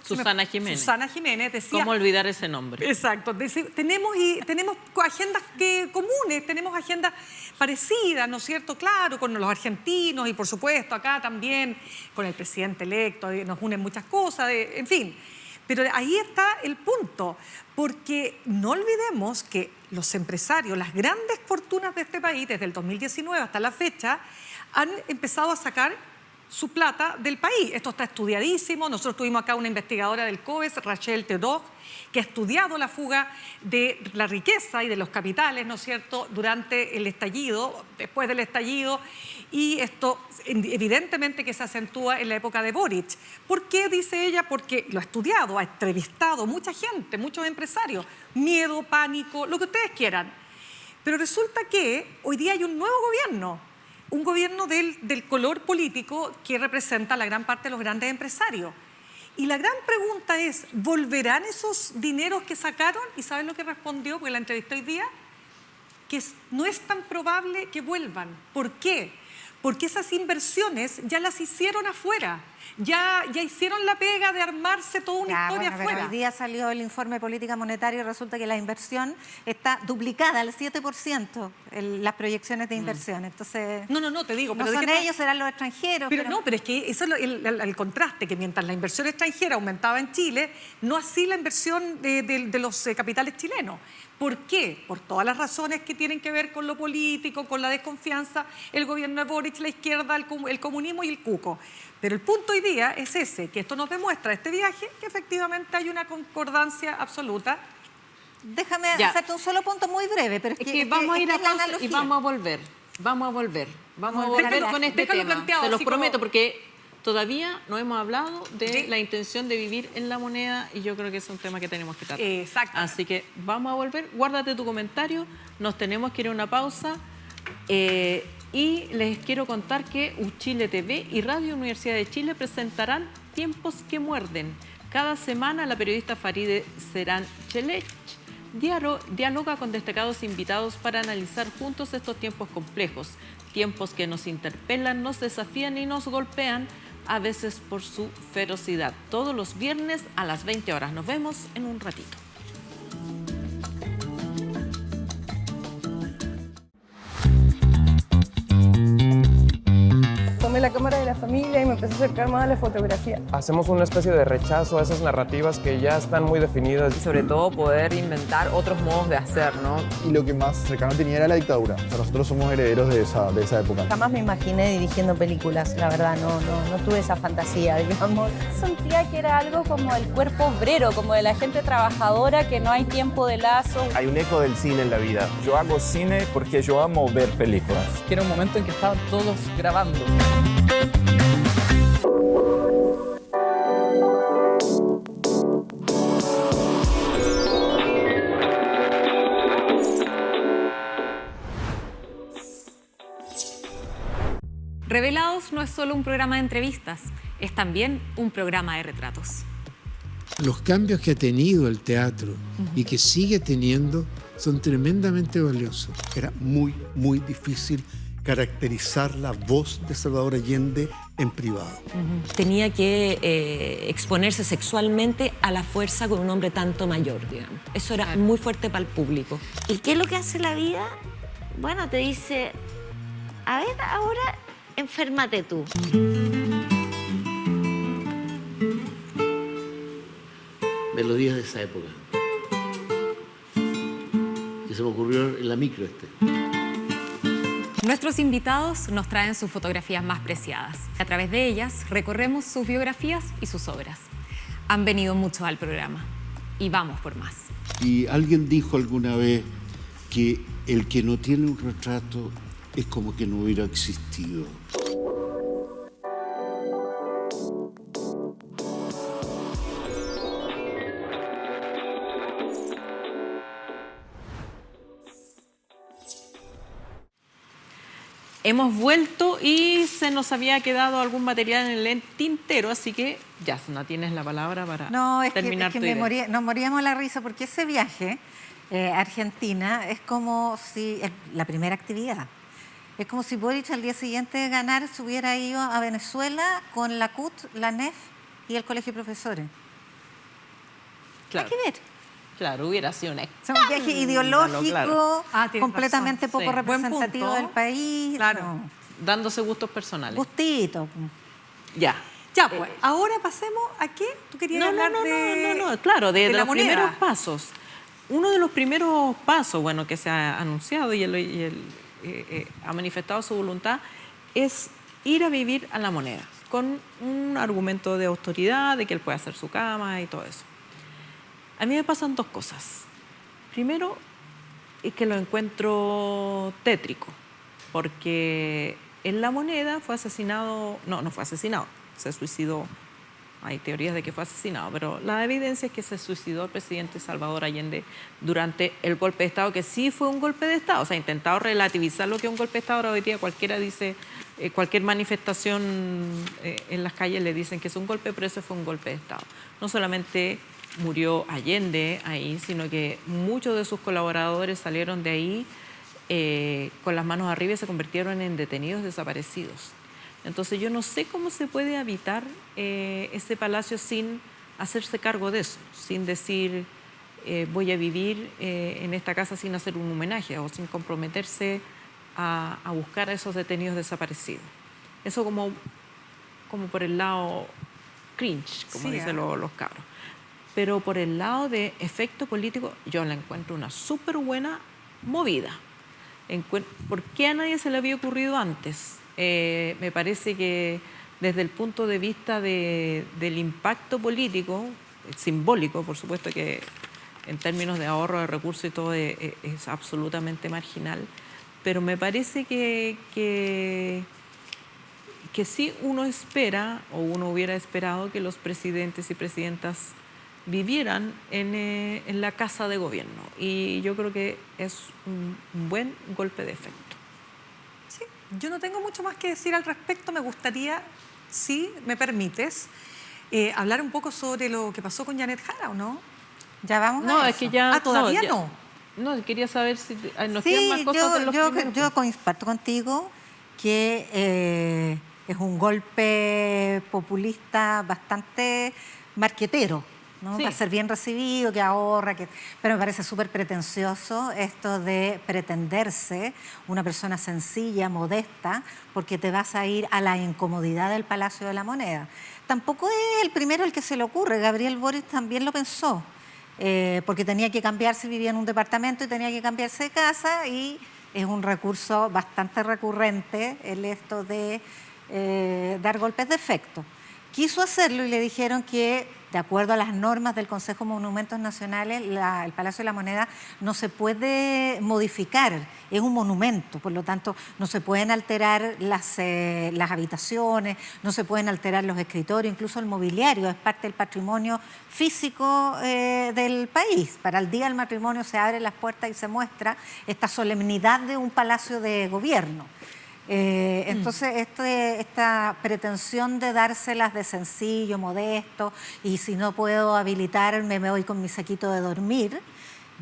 B: Susana Jiménez.
D: Susana Jiménez decía...
B: ¿Cómo olvidar ese nombre?
D: Exacto. Tenemos agendas comunes, tenemos agendas parecidas, ¿no es cierto? Claro, con los argentinos y por supuesto acá también con el presidente electo, nos unen muchas cosas, en fin. Pero ahí está el punto, porque no olvidemos que los empresarios, las grandes fortunas de este país, desde el 2019 hasta la fecha, han empezado a sacar su plata del país. Esto está estudiadísimo. Nosotros tuvimos acá una investigadora del COES, Rachel Teodor, que ha estudiado la fuga de la riqueza y de los capitales, ¿no es cierto?, durante el estallido, después del estallido, y esto evidentemente que se acentúa en la época de Boric. ¿Por qué, dice ella? Porque lo ha estudiado, ha entrevistado mucha gente, muchos empresarios, miedo, pánico, lo que ustedes quieran. Pero resulta que hoy día hay un nuevo gobierno, un gobierno del color político que representa a la gran parte de los grandes empresarios. Y la gran pregunta es, ¿volverán esos dineros que sacaron? ¿Y saben lo que respondió? Porque la entrevisté hoy día, que no es tan probable que vuelvan. ¿Por qué? Porque esas inversiones ya las hicieron afuera. Ya hicieron la pega de armarse toda una historia afuera.
C: Pero hoy día salió el informe de política monetaria y resulta que la inversión está duplicada al 7%, las proyecciones de inversión. Entonces,
D: no, te digo.
C: No
D: pero
C: son ellos, serán los extranjeros.
D: Pero es que eso es el contraste, que mientras la inversión extranjera aumentaba en Chile, no así la inversión de los capitales chilenos. ¿Por qué? Por todas las razones que tienen que ver con lo político, con la desconfianza, el gobierno de Boric, la izquierda, el comunismo y el cuco. Pero el punto hoy día es ese, que esto nos demuestra, este viaje, que efectivamente hay una concordancia absoluta.
C: Déjame
B: Ya.
C: hacerte un solo punto muy breve, pero es
B: Es
C: que,
B: que vamos a ir a
C: es la
B: pausa y
C: analogía.
B: vamos a volver. Vamos a volver
C: Déjalo-
B: con este
D: déjalo
B: tema.
D: planteado,
B: Se los
D: así como-
B: prometo, porque todavía no hemos hablado de
D: Sí.
B: la intención de vivir en la moneda y yo creo que es un tema que tenemos que tratar.
D: Exacto.
B: Así que vamos a volver. Guárdate tu comentario. Nos tenemos que ir a una pausa. Y les quiero contar que Uchile TV y Radio Universidad de Chile presentarán Tiempos que Muerden. Cada semana la periodista Faride Serán Chelech dialoga con destacados invitados para analizar juntos estos tiempos complejos, tiempos que nos interpelan, nos desafían y nos golpean, a veces por su ferocidad. Todos los viernes a las 20 horas. Nos vemos en un ratito.
E: Tomé la cámara de la familia y me empecé a acercar más a la fotografía.
F: Hacemos una especie de rechazo a esas narrativas que ya están muy definidas.
G: Y sobre todo poder inventar otros modos de hacer, ¿no?
H: Y lo que más cercano tenía era la dictadura. O sea, nosotros somos herederos de esa época.
I: Jamás me imaginé dirigiendo películas, la verdad, no tuve esa fantasía, digamos.
J: Sentía que era algo como el cuerpo obrero, como de la gente trabajadora, que no hay tiempo de lazo.
K: Hay un eco del cine en la vida. Yo hago cine porque yo amo ver películas.
L: Que era un momento en que estaban todos grabando.
M: Revelados no es solo un programa de entrevistas, es también un programa de retratos.
N: Los cambios que ha tenido el teatro y que sigue teniendo son tremendamente valiosos.
O: Era muy, muy difícil caracterizar la voz de Salvador Allende en privado.
M: Tenía que exponerse sexualmente a la fuerza con un hombre tanto mayor, digamos. Eso era muy fuerte para el público.
P: ¿Y qué es lo que hace la vida? Bueno, te dice, a ver, ahora enférmate tú.
Q: Melodías de esa época. Que se me ocurrió en la micro
M: Nuestros invitados nos traen sus fotografías más preciadas. A través de ellas recorremos sus biografías y sus obras. Han venido muchos al programa y vamos por más.
O: Y alguien dijo alguna vez que el que no tiene un retrato es como que no hubiera existido.
B: Hemos vuelto y se nos había quedado algún material en el tintero, así que Yasna, tienes la palabra para terminar tu idea.
C: Nos moríamos la risa porque ese viaje a Argentina es como si, la primera actividad, es como si Boric al día siguiente de ganar se hubiera ido a Venezuela con la CUT, la NEF y el Colegio de Profesores.
B: Claro.
C: Hay que ver.
B: Claro, hubiera sido un
C: un viaje ideológico, completamente
D: razón,
C: poco
D: sí. Buen
C: representativo
D: punto.
C: del país.
D: Claro.
C: No.
B: Dándose gustos personales.
C: Gustito.
B: Ya.
D: Ya, pues, ahora pasemos a qué. ¿Tú querías hablar de...?
B: Claro, de
D: la
B: los
D: moneda?
B: primeros pasos. Uno de los primeros pasos, bueno, que se ha anunciado y él ha manifestado su voluntad, es ir a vivir a la moneda, con un argumento de autoridad, de que él puede hacer su cama y todo eso. A mí me pasan dos cosas. Primero, es que lo encuentro tétrico, porque en La Moneda fue asesinado, no fue asesinado, se suicidó. Hay teorías de que fue asesinado, pero la evidencia es que se suicidó el presidente Salvador Allende durante el golpe de Estado, que sí fue un golpe de Estado. O sea, ha intentado relativizar lo que es un golpe de Estado. Ahora hoy día cualquiera dice, cualquier manifestación en las calles le dicen que es un golpe, pero ese fue un golpe de Estado. No solamente murió Allende ahí, sino que muchos de sus colaboradores salieron de ahí con las manos arriba y se convirtieron en detenidos desaparecidos. Entonces yo no sé cómo se puede habitar ese palacio sin hacerse cargo de eso, sin decir voy a vivir en esta casa sin hacer un homenaje o sin comprometerse a buscar a esos detenidos desaparecidos. Eso como por el lado cringe, como dicen los cabros. pero por el lado de efecto político yo la encuentro una súper buena movida. ¿Por qué a nadie se le había ocurrido antes? Me parece que desde el punto de vista del impacto político, simbólico, por supuesto que en términos de ahorro de recursos y todo es absolutamente marginal, pero me parece que sí uno espera, o uno hubiera esperado, que los presidentes y presidentas vivieran en la casa de gobierno. Y yo creo que es un buen golpe de efecto.
D: Sí, yo no tengo mucho más que decir al respecto. Me gustaría, si me permites, hablar un poco sobre lo que pasó con Janet Jara, ¿o no?
C: Ya vamos a
B: No,
C: eso.
B: es que ya...
D: ¿todavía no?
B: No, quería saber si nos
C: Sí,
B: quedan más cosas de los primeros.
C: yo comparto contigo que es un golpe populista bastante marquetero, ¿no?
B: Sí.
C: Para ser bien recibido, que ahorra, pero me parece súper pretencioso esto de pretenderse una persona sencilla, modesta, porque te vas a ir a la incomodidad del Palacio de la Moneda. Tampoco es el primero el que se le ocurre, Gabriel Boric también lo pensó, porque tenía que cambiarse, vivía en un departamento y tenía que cambiarse de casa, y es un recurso bastante recurrente el esto de dar golpes de efecto. Quiso hacerlo y le dijeron que, de acuerdo a las normas del Consejo de Monumentos Nacionales, el Palacio de la Moneda no se puede modificar, es un monumento, por lo tanto no se pueden alterar las habitaciones, no se pueden alterar los escritorios, incluso el mobiliario, es parte del patrimonio físico del país. Para el día del matrimonio se abren las puertas y se muestra esta solemnidad de un palacio de gobierno. Entonces esta pretensión de dárselas de sencillo, modesto, y si no puedo habilitarme me voy con mi saquito de dormir.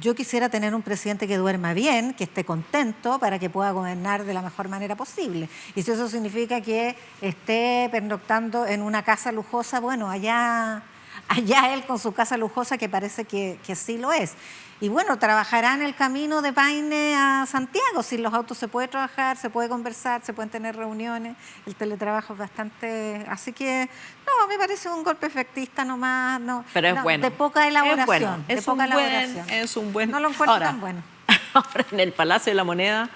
C: Yo quisiera tener un presidente que duerma bien, que esté contento, para que pueda gobernar de la mejor manera posible. Y si eso significa que esté pernoctando en una casa lujosa, bueno, allá él con su casa lujosa, que parece que sí lo es. Y bueno, trabajará en el camino de Paine a Santiago. Sin los autos se puede trabajar, se puede conversar, se pueden tener reuniones. El teletrabajo es bastante... Así que, no, me parece un golpe efectista nomás. No,
B: pero es bueno.
C: De poca elaboración.
B: Es bueno. Es un buen...
C: No lo encuentro tan bueno.
B: Ahora, en el Palacio de la Moneda,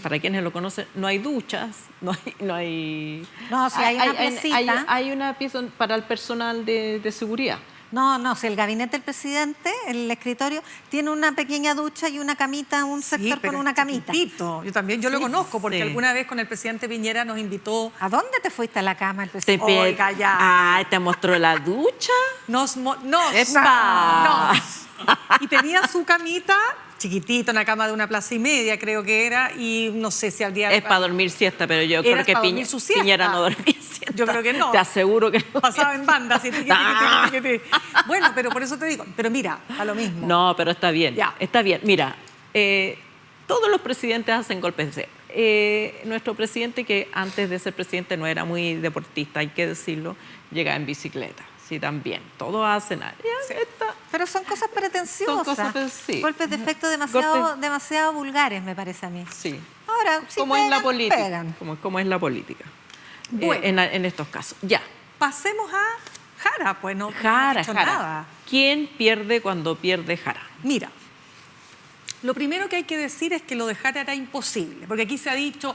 B: para quienes lo conocen, no hay duchas, no hay...
C: No, si hay una piecita.
B: Hay una pieza para el personal de seguridad.
C: No, si el gabinete del presidente, el escritorio, tiene una pequeña ducha y una camita, un sector con una camita.
D: Yo también, yo lo conozco, porque alguna vez con el presidente Piñera nos invitó...
C: ¿A dónde te fuiste a la cama el presidente?
B: Oiga, ya. ¿Te mostró la ducha?
D: No. Y tenía su camita chiquitita, una cama de 1,5 plazas, creo que era, y no sé si al día...
B: Es para dormir siesta, pero yo creo que Piñera no dormía siesta.
D: Yo creo que no.
B: Te aseguro que no.
D: Pasaba en bandas. Bueno, pero por eso te digo, pero mira, a lo mismo.
B: No, pero está bien,
D: ya.
B: Está bien. Mira, todos los presidentes hacen golpes de... nuestro presidente, que antes de ser presidente no era muy deportista, hay que decirlo, llega en bicicleta. Sí, también. Todos hacen...
C: Sí. Pero son cosas pretenciosas.
B: Son cosas, sí.
C: Golpes de efecto demasiado vulgares, me parece a mí.
B: Sí.
C: Ahora, si
B: como
C: pegan,
B: es la política.
C: Pegan.
B: Como es la política.
D: Bueno,
B: en estos casos. Ya.
D: Pasemos a Jara, pues no
B: Jara.
D: Nada.
B: ¿Quién pierde cuando pierde Jara?
D: Mira, lo primero que hay que decir es que lo de Jara era imposible, porque aquí se ha dicho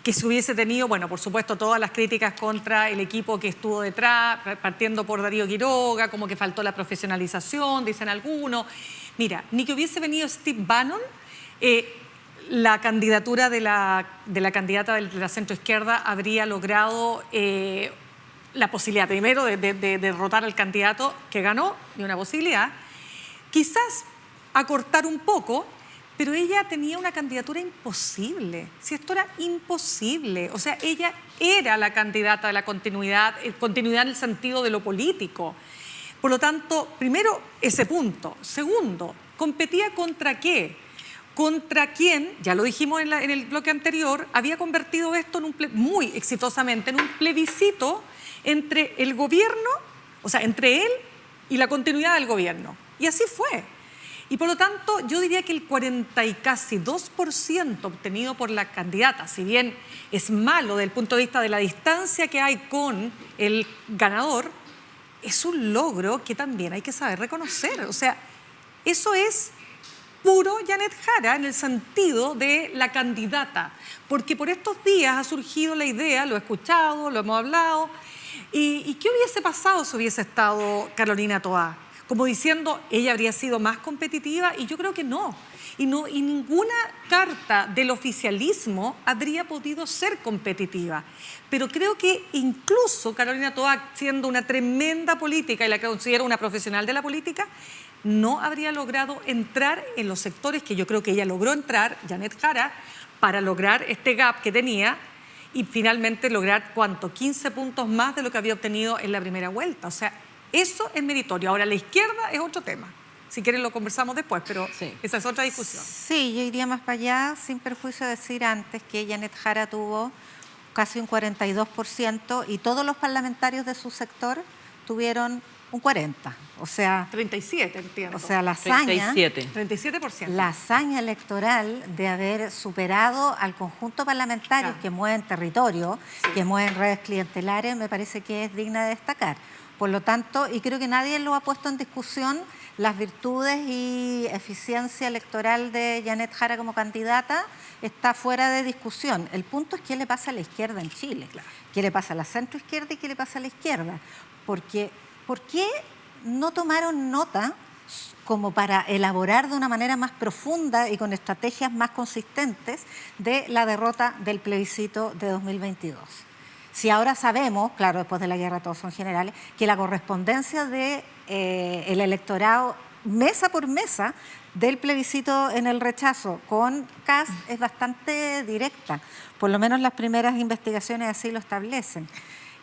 D: que se hubiese tenido, bueno, por supuesto, todas las críticas contra el equipo que estuvo detrás, partiendo por Darío Quiroga, como que faltó la profesionalización, dicen algunos. Mira, ni que hubiese venido Steve Bannon, la candidatura de la candidata de la centroizquierda habría logrado la posibilidad, primero, de derrotar al candidato que ganó, y una posibilidad, quizás acortar un poco, pero ella tenía una candidatura imposible. Si esto era imposible. O sea, ella era la candidata de la continuidad en el sentido de lo político. Por lo tanto, primero, ese punto. Segundo, ¿competía contra qué? Contra quién, ya lo dijimos en el bloque anterior, había convertido esto muy exitosamente en un plebiscito entre el gobierno, o sea, entre él y la continuidad del gobierno. Y así fue. Y por lo tanto, yo diría que el 42% obtenido por la candidata, si bien es malo desde el punto de vista de la distancia que hay con el ganador, es un logro que también hay que saber reconocer. O sea, eso es puro Janet Jara en el sentido de la candidata, porque por estos días ha surgido la idea, lo he escuchado, lo hemos hablado, ¿y qué hubiese pasado si hubiese estado Carolina Toá? Como diciendo, ella habría sido más competitiva, y yo creo que no. Y ninguna carta del oficialismo habría podido ser competitiva. Pero creo que incluso Carolina Toá, siendo una tremenda política y la considero una profesional de la política, no habría logrado entrar en los sectores que yo creo que ella logró entrar, Janet Jara, para lograr este gap que tenía y finalmente lograr, ¿cuánto? 15 puntos más de lo que había obtenido en la primera vuelta. O sea, eso es meritorio. Ahora, la izquierda es otro tema. Si quieren lo conversamos después, pero esa es otra discusión.
C: Sí, yo iría más para allá, sin perjuicio de decir antes que Janet Jara tuvo casi un 42% y todos los parlamentarios de su sector tuvieron un 40%. O sea,
D: 37, entiendo.
C: O sea, la hazaña,
D: 37%.
C: La hazaña electoral de haber superado al conjunto parlamentario que mueven territorio, que mueven redes clientelares, me parece que es digna de destacar. Por lo tanto, y creo que nadie lo ha puesto en discusión, las virtudes y eficiencia electoral de Janet Jara como candidata está fuera de discusión. El punto es qué le pasa a la izquierda en Chile, qué le pasa a la centroizquierda y qué le pasa a la izquierda. Porque, ¿por qué no tomaron nota como para elaborar de una manera más profunda y con estrategias más consistentes de la derrota del plebiscito de 2022? Si ahora sabemos, claro, después de la guerra todos son generales, que la correspondencia de el electorado mesa por mesa del plebiscito en el rechazo con Kast es bastante directa, por lo menos las primeras investigaciones así lo establecen.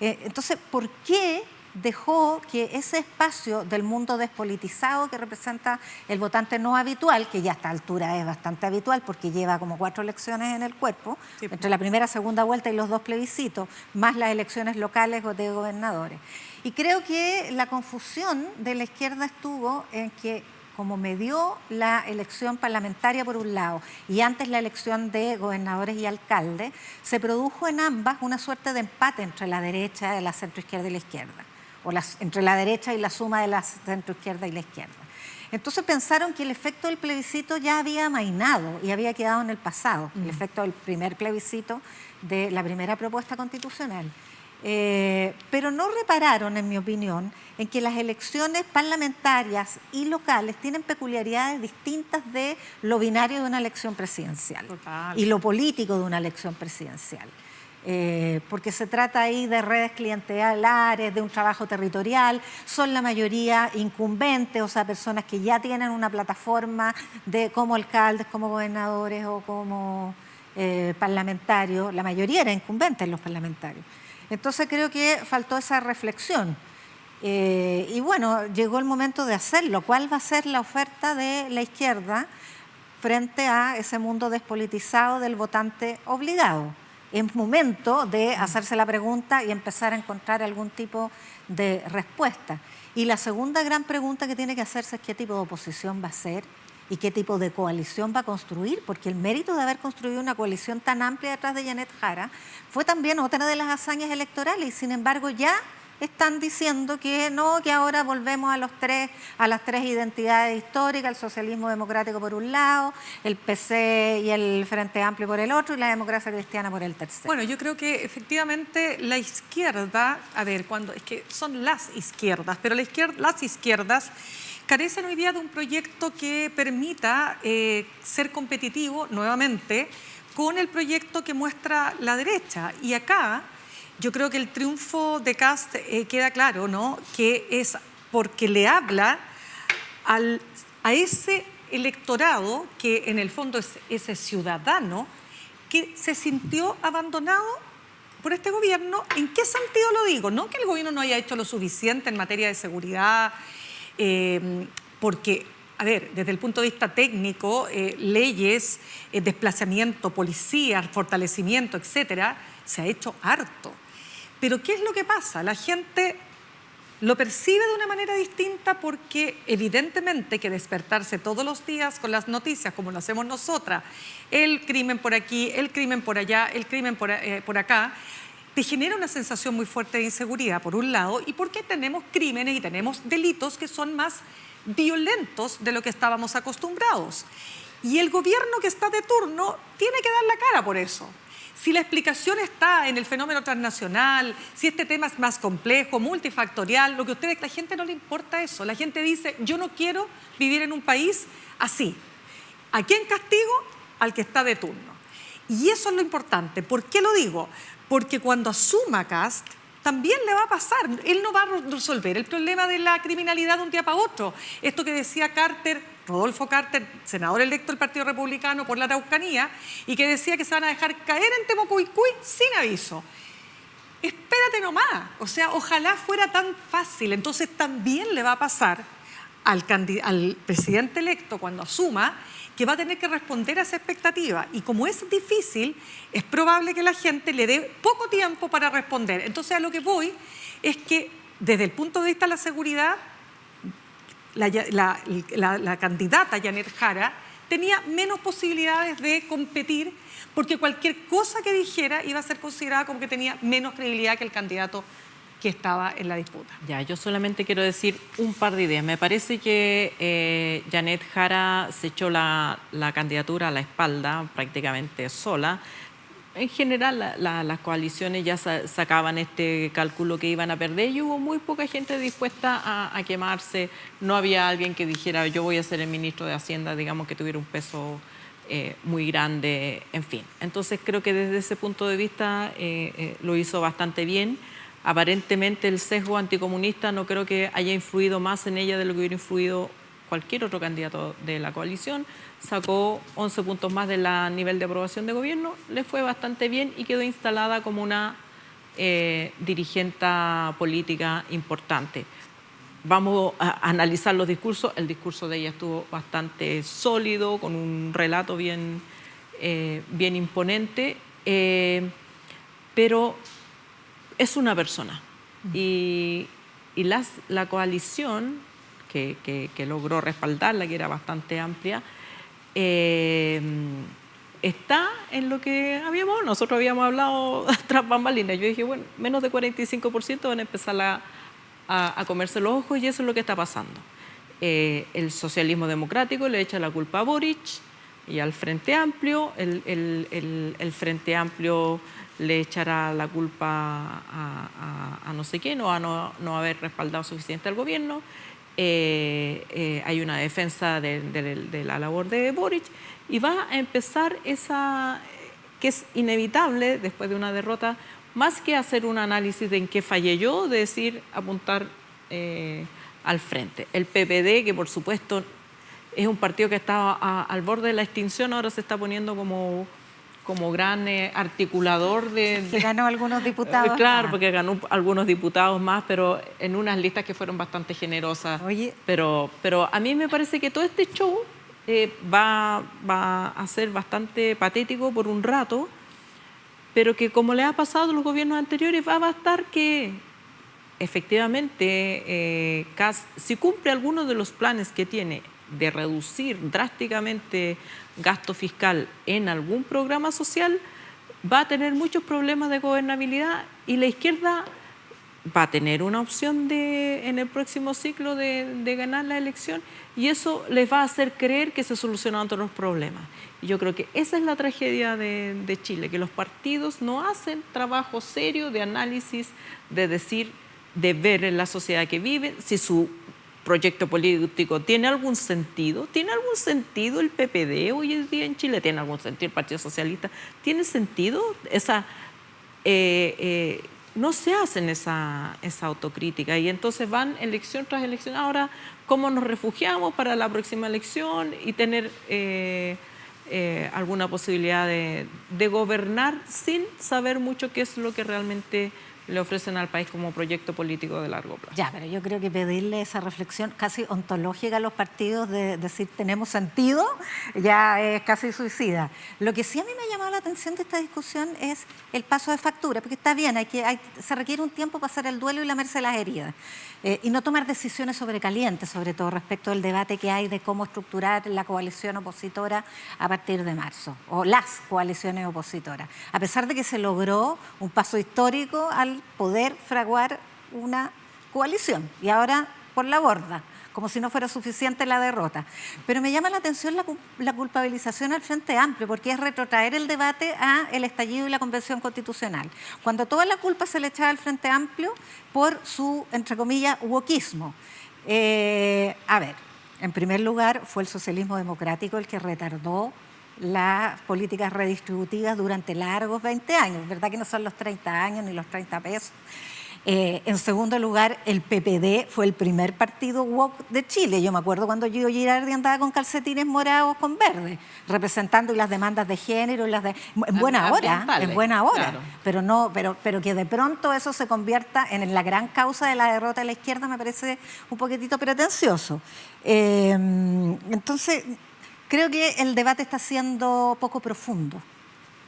C: Entonces, ¿por qué dejó que ese espacio del mundo despolitizado que representa el votante no habitual, que ya a esta altura es bastante habitual porque lleva como 4 elecciones en el cuerpo, entre la primera, segunda vuelta y los 2 plebiscitos, más las elecciones locales de gobernadores? Y creo que la confusión de la izquierda estuvo en que, como medió la elección parlamentaria por un lado y antes la elección de gobernadores y alcaldes, se produjo en ambas una suerte de empate entre la derecha, la centroizquierda y la izquierda, o entre la derecha y la suma de la centroizquierda y la izquierda. Entonces pensaron que el efecto del plebiscito ya había amainado y había quedado en el pasado, el efecto del primer plebiscito de la primera propuesta constitucional. Pero no repararon, en mi opinión, en que las elecciones parlamentarias y locales tienen peculiaridades distintas de lo binario de una elección presidencial y lo político de una elección presidencial. Porque se trata ahí de redes clientelares, de un trabajo territorial, son la mayoría incumbentes, o sea, personas que ya tienen una plataforma como alcaldes, como gobernadores o como parlamentarios. La mayoría era incumbente en los parlamentarios. Entonces creo que faltó esa reflexión. Y bueno, llegó el momento de hacerlo. ¿Cuál va a ser la oferta de la izquierda frente a ese mundo despolitizado del votante obligado? Es momento de hacerse la pregunta y empezar a encontrar algún tipo de respuesta. Y la segunda gran pregunta que tiene que hacerse es qué tipo de oposición va a ser y qué tipo de coalición va a construir, porque el mérito de haber construido una coalición tan amplia detrás de Janet Jara fue también otra de las hazañas electorales y sin embargo ya están diciendo que no, que ahora volvemos a las tres identidades históricas, el socialismo democrático por un lado, el PC y el Frente Amplio por el otro y la democracia cristiana por el tercero.
D: Bueno, yo creo que efectivamente la izquierda, es que son las izquierdas, pero las izquierdas carecen hoy día de un proyecto que permita ser competitivo nuevamente con el proyecto que muestra la derecha. Y acá yo creo que el triunfo de Kast queda claro, ¿no? Que es porque le habla a ese electorado que en el fondo es ese ciudadano que se sintió abandonado por este gobierno. ¿En qué sentido lo digo? No que el gobierno no haya hecho lo suficiente en materia de seguridad, porque, desde el punto de vista técnico, leyes, desplazamiento, policías, fortalecimiento, etcétera, se ha hecho harto. Pero ¿qué es lo que pasa? La gente lo percibe de una manera distinta porque evidentemente que despertarse todos los días con las noticias, como lo hacemos nosotras, el crimen por aquí, el crimen por allá, el crimen por acá, te genera una sensación muy fuerte de inseguridad, por un lado, y porque tenemos crímenes y tenemos delitos que son más violentos de lo que estábamos acostumbrados. Y el gobierno que está de turno tiene que dar la cara por eso. Si la explicación está en el fenómeno transnacional, si este tema es más complejo, multifactorial, la gente no le importa eso. La gente dice, yo no quiero vivir en un país así. ¿A quién castigo? Al que está de turno. Y eso es lo importante. ¿Por qué lo digo? Porque cuando asuma Kast, también le va a pasar. Él no va a resolver el problema de la criminalidad de un día para otro. Esto que decía Rodolfo Carter, senador electo del Partido Republicano por la Araucanía, y que decía que se van a dejar caer en Temucuicui sin aviso. Espérate nomás. O sea, ojalá fuera tan fácil. Entonces también le va a pasar al presidente electo cuando asuma que va a tener que responder a esa expectativa. Y como es difícil, es probable que la gente le dé poco tiempo para responder. Entonces, a lo que voy es que, desde el punto de vista de la seguridad, la candidata Janet Jara tenía menos posibilidades de competir porque cualquier cosa que dijera iba a ser considerada como que tenía menos credibilidad que el candidato que estaba en la disputa.
B: Ya, yo solamente quiero decir un par de ideas. Me parece que Janet Jara se echó la candidatura a la espalda prácticamente sola. En general, las coaliciones ya sacaban este cálculo que iban a perder y hubo muy poca gente dispuesta a quemarse. No había alguien que dijera, yo voy a ser el ministro de Hacienda, digamos, que tuviera un peso muy grande, en fin. Entonces, creo que desde ese punto de vista lo hizo bastante bien. Aparentemente el sesgo anticomunista no creo que haya influido más en ella de lo que hubiera influido cualquier otro candidato de la coalición. Sacó 11 puntos más del nivel de aprobación de gobierno, le fue bastante bien y quedó instalada como una dirigente política importante. Vamos a analizar los discursos. El discurso de ella estuvo bastante sólido, con un relato bien imponente, pero es una persona. Y la coalición que logró respaldarla, que era bastante amplia, está en lo que nosotros habíamos hablado tras bambalinas. Yo dije, bueno, menos de 45% van a empezar a comerse los ojos y eso es lo que está pasando. El socialismo democrático le echa la culpa a Boric y al Frente Amplio. El Frente Amplio le echará la culpa a no sé quién o a no haber respaldado suficiente al gobierno. Hay una defensa de la labor de Boric y va a empezar esa que es inevitable después de una derrota, más que hacer un análisis de en qué fallé yo, de decir, apuntar al frente. El PPD, que por supuesto es un partido que estaba al borde de la extinción, ahora se está poniendo como gran articulador de...
C: Ganó algunos diputados.
B: Claro, porque ganó algunos diputados más, pero en unas listas que fueron bastante generosas.
C: Oye.
B: Pero a mí me parece que todo este show va a ser bastante patético por un rato, pero que como le ha pasado a los gobiernos anteriores, va a bastar que efectivamente Kast, si cumple algunos de los planes que tiene de reducir drásticamente gasto fiscal en algún programa social, va a tener muchos problemas de gobernabilidad y la izquierda va a tener una opción en el próximo ciclo de ganar la elección y eso les va a hacer creer que se solucionan todos los problemas. Y yo creo que esa es la tragedia de Chile, que los partidos no hacen trabajo serio de análisis, de decir, de ver en la sociedad que viven, si su proyecto político tiene algún sentido. ¿Tiene algún sentido el PPD hoy en día en Chile? ¿Tiene algún sentido el Partido Socialista? ¿Tiene sentido? No se hacen esa autocrítica y entonces van elección tras elección. Ahora, ¿cómo nos refugiamos para la próxima elección y tener alguna posibilidad de gobernar sin saber mucho qué es lo que realmente le ofrecen al país como proyecto político de largo plazo.
C: Ya, pero yo creo que pedirle esa reflexión casi ontológica a los partidos de decir tenemos sentido, ya es casi suicida. Lo que sí a mí me ha llamado la atención de esta discusión es el paso de factura, porque está bien, se requiere un tiempo para hacer el duelo y lamerse las heridas. Y no tomar decisiones sobrecalientes, sobre todo respecto del debate que hay de cómo estructurar la coalición opositora a partir de marzo, o las coaliciones opositoras. A pesar de que se logró un paso histórico al poder fraguar una coalición, y ahora por la borda, como si no fuera suficiente la derrota. Pero me llama la atención la culpabilización al Frente Amplio, porque es retrotraer el debate al estallido y la Convención Constitucional, cuando toda la culpa se le echaba al Frente Amplio por su, entre comillas, wokismo. A ver, en primer lugar fue el socialismo democrático el que retardó las políticas redistributivas durante largos 20 años, ¿verdad que no son los 30 años ni los 30 pesos? En segundo lugar, el PPD fue el primer partido woke de Chile. Yo me acuerdo cuando Guido Girardi andaba con calcetines morados con verde, representando las demandas de género, en buena hora, claro. pero que de pronto eso se convierta en la gran causa de la derrota de la izquierda me parece un poquitito pretencioso. Entonces, creo que el debate está siendo poco profundo.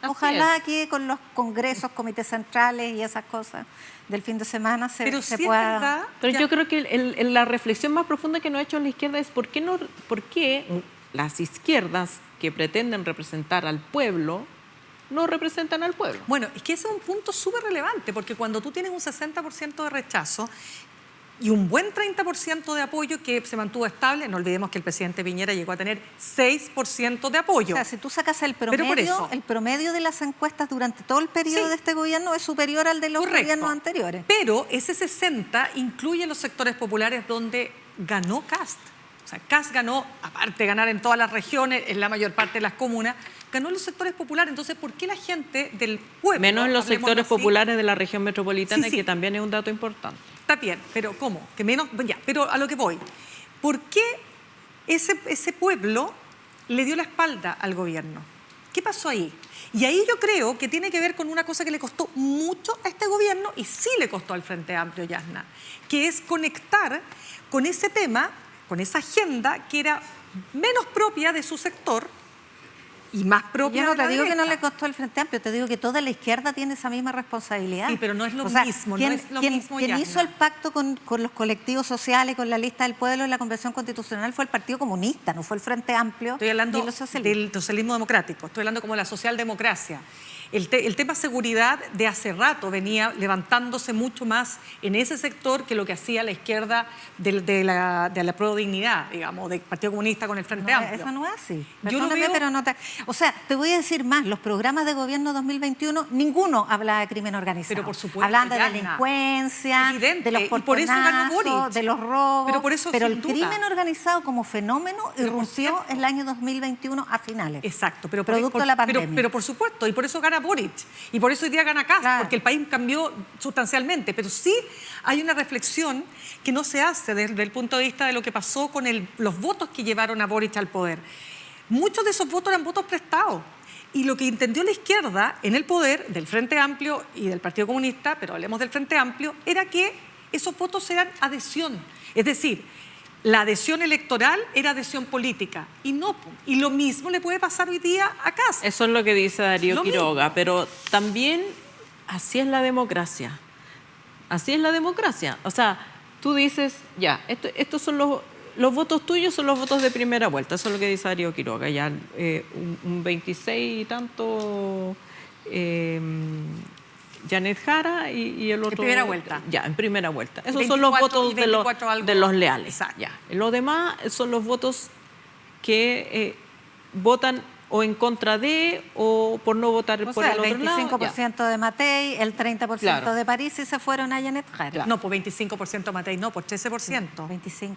C: Ojalá que con los congresos, comités centrales y esas cosas del fin de semana se pueda...
B: Pero yo creo que la reflexión más profunda que nos ha hecho la izquierda es por qué las izquierdas que pretenden representar al pueblo no representan al pueblo.
D: Bueno, es que ese es un punto súper relevante, porque cuando tú tienes un 60% de rechazo y un buen 30% de apoyo que se mantuvo estable, no olvidemos que el presidente Piñera llegó a tener 6% de apoyo.
C: O sea, si tú sacas el promedio de las encuestas durante todo el periodo de este gobierno es superior al de los gobiernos anteriores.
D: Pero ese 60 incluye los sectores populares donde ganó Kast. O sea, Kast ganó, aparte de ganar en todas las regiones, en la mayor parte de las comunas, ganó en los sectores populares. Entonces, ¿por qué la gente del pueblo...
B: Menos en los sectores populares de la región metropolitana, que también es un dato importante.
D: Está bien, pero ¿cómo? Que menos, ya, pero a lo que voy. ¿Por qué ese pueblo le dio la espalda al gobierno? ¿Qué pasó ahí? Y ahí yo creo que tiene que ver con una cosa que le costó mucho a este gobierno y sí le costó al Frente Amplio, Yasna, que es conectar con ese tema, con esa agenda que era menos propia de su sector y más propia.
C: Yo no te digo
D: derecha.
C: Que no le costó al Frente Amplio, te digo que toda la izquierda tiene esa misma responsabilidad.
D: Sí, pero no es lo mismo.
C: Quien hizo el pacto con los colectivos sociales, con la lista del pueblo en la Convención Constitucional fue el Partido Comunista, no fue el Frente Amplio.
D: Estoy hablando del socialismo democrático, estoy hablando como de la socialdemocracia. El tema seguridad de hace rato venía levantándose mucho más en ese sector que lo que hacía la izquierda de la Prodignidad, digamos, del Partido Comunista con el Frente Amplio.
C: Eso no es así.
D: Yo lo veo...
C: pero no te... O sea, te voy a decir más, los programas de gobierno 2021, ninguno hablaba de crimen organizado.
D: Pero por supuesto,
C: hablaban de delincuencia, de los portonazos, de los robos, pero el crimen organizado como fenómeno irrumpió en el año 2021 a finales.
D: Exacto, pero
C: producto de la pandemia.
D: Pero por supuesto, y por eso gana Boric, y por eso hoy día gana Kast, porque el país cambió sustancialmente, pero sí hay una reflexión que no se hace desde el punto de vista de lo que pasó con los votos que llevaron a Boric al poder. Muchos de esos votos eran votos prestados, y lo que entendió la izquierda en el poder del Frente Amplio y del Partido Comunista, pero hablemos del Frente Amplio, era que esos votos eran adhesión, es decir, la adhesión electoral era adhesión política y lo mismo le puede pasar hoy día a Kast.
B: Eso es lo que dice Darío Quiroga, pero también así es la democracia. Así es la democracia. O sea, tú dices, ya, estos son los votos tuyos, son los votos de primera vuelta. Eso es lo que dice Darío Quiroga. Ya un 26 y tanto... Janet Jara y el otro...
D: En primera vuelta.
B: Ya, en primera vuelta. Esos son los votos de los leales. Ya. Los demás son los votos que votan o en contra de o por no votar por el otro lado.
C: El 25% de Matei, el 30% de París y se fueron a Janet Jara.
D: Claro. No, por 25% de Matei, no, por 13%.
C: 25%.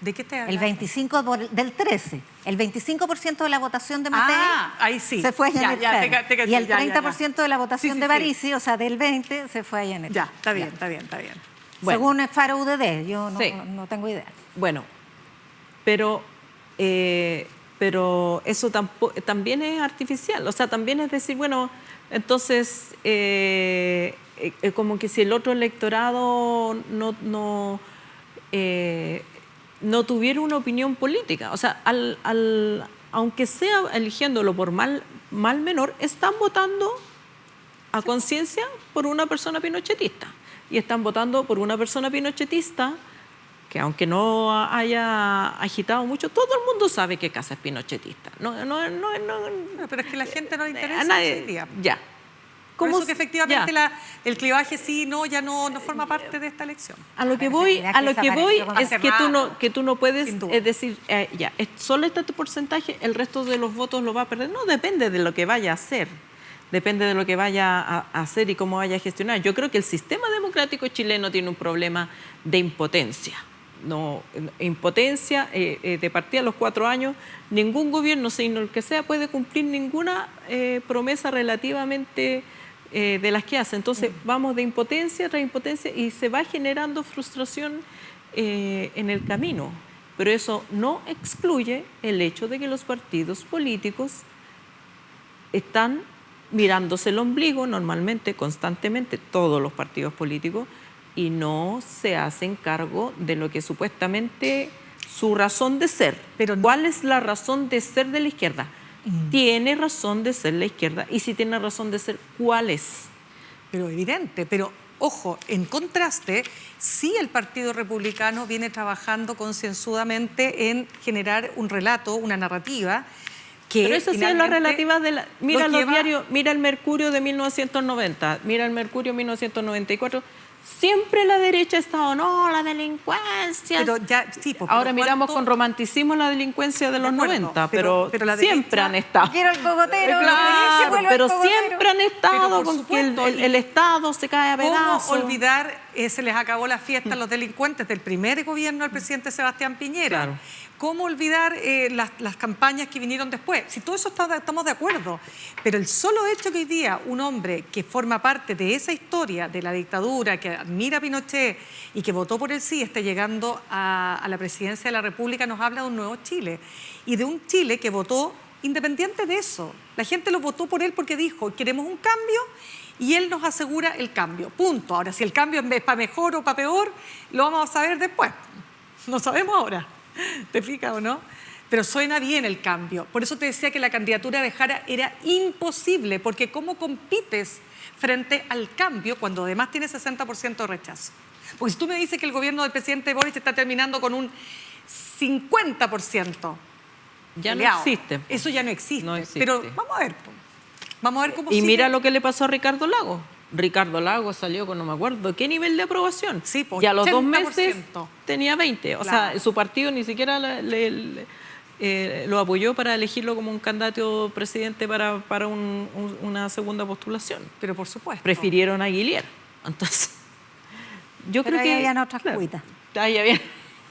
D: ¿De qué te hablas?
C: El 25% del 13%. El 25% de la votación de Matei
D: ahí sí.
C: se fue a Janet Jara. Y el 30% de la votación de Parisi, o sea, del 20%, se fue a Janet Jara.
D: Ya, está bien, está bien, está bien.
C: Bueno. Según el Faro UDD, yo no tengo idea.
B: Bueno, pero pero eso también es artificial. O sea, también es decir, bueno, entonces, como que si el otro electorado no tuviera una opinión política. O sea, aunque sea eligiéndolo por mal menor, están votando a conciencia por una persona pinochetista. Y están votando por una persona pinochetista que, aunque no haya agitado mucho, todo el mundo sabe que Kassa es pinochetista.
D: Pero es que a la gente no le interesa
B: a nadie,
D: ese día.
B: Ya.
D: Por eso que efectivamente el clivaje sí, ya no forma parte de esta elección.
B: A lo que voy es que tú no puedes decir, solo este porcentaje, el resto de los votos lo va a perder. No, depende de lo que vaya a hacer. Depende de lo que vaya a hacer y cómo vaya a gestionar. Yo creo que el sistema democrático chileno tiene un problema de impotencia. Impotencia de partida a los 4 años. Ningún gobierno, sino el que sea, puede cumplir ninguna promesa relativamente de las que hace. Entonces vamos de impotencia tras impotencia y se va generando frustración en el camino. Pero eso no excluye el hecho de que los partidos políticos están mirándose el ombligo normalmente, constantemente, todos los partidos políticos, y no se hacen cargo de lo que supuestamente su razón de ser. Pero ¿cuál es la razón de ser de la izquierda? Tiene razón de ser la izquierda, y si tiene razón de ser, ¿cuál es?
D: Pero evidente, pero ojo, en contraste, sí el Partido Republicano viene trabajando concienzudamente en generar un relato, una narrativa.
B: Pero eso sí es la relativa de la... Mira los diarios, mira el Mercurio de 1990, mira el Mercurio 1994. Siempre la derecha ha estado, no, la delincuencia.
D: Pero ya, sí,
B: ahora miramos con romanticismo la delincuencia de los 90, pero siempre han estado.
C: Quiero el cogotero.
B: Claro, pero siempre han estado con que el Estado se cae a pedazos.
D: ¿Cómo olvidar? Se les acabó la fiesta a los delincuentes del primer gobierno del presidente Sebastián Piñera.
B: Claro.
D: ¿Cómo olvidar las campañas que vinieron después? Si todo eso estamos de acuerdo, pero el solo hecho que hoy día un hombre que forma parte de esa historia de la dictadura, que admira a Pinochet y que votó por el sí, esté llegando a la presidencia de la República, nos habla de un nuevo Chile. Y de un Chile que votó independiente de eso. La gente lo votó por él porque dijo, queremos un cambio, y él nos asegura el cambio. Punto. Ahora, si el cambio es para mejor o para peor, lo vamos a saber después. No sabemos ahora. ¿Te fijas o no? Pero suena bien el cambio. Por eso te decía que la candidatura de Jara era imposible, porque ¿cómo compites frente al cambio cuando además tiene 60% de rechazo? Porque si tú me dices que el gobierno del presidente Boric está terminando con un 50%,
B: ya
D: peleado,
B: no existe.
D: Eso ya no existe. Pero vamos a ver. Vamos a ver cómo
B: Y
D: sigue.
B: mira lo que le pasó a Ricardo Lagos. Ricardo Lagos salió con no me acuerdo qué nivel de aprobación.
D: Sí,
B: y a los 2 meses
D: 80%.
B: tenía 20. O sea, su partido ni siquiera lo apoyó para elegirlo como un candidato presidente para una segunda postulación.
D: Pero por supuesto.
B: Prefirieron a Aguilier. Entonces, yo
C: Pero
B: creo
C: ahí
B: que...
C: habían otras cuitas.
B: Ahí había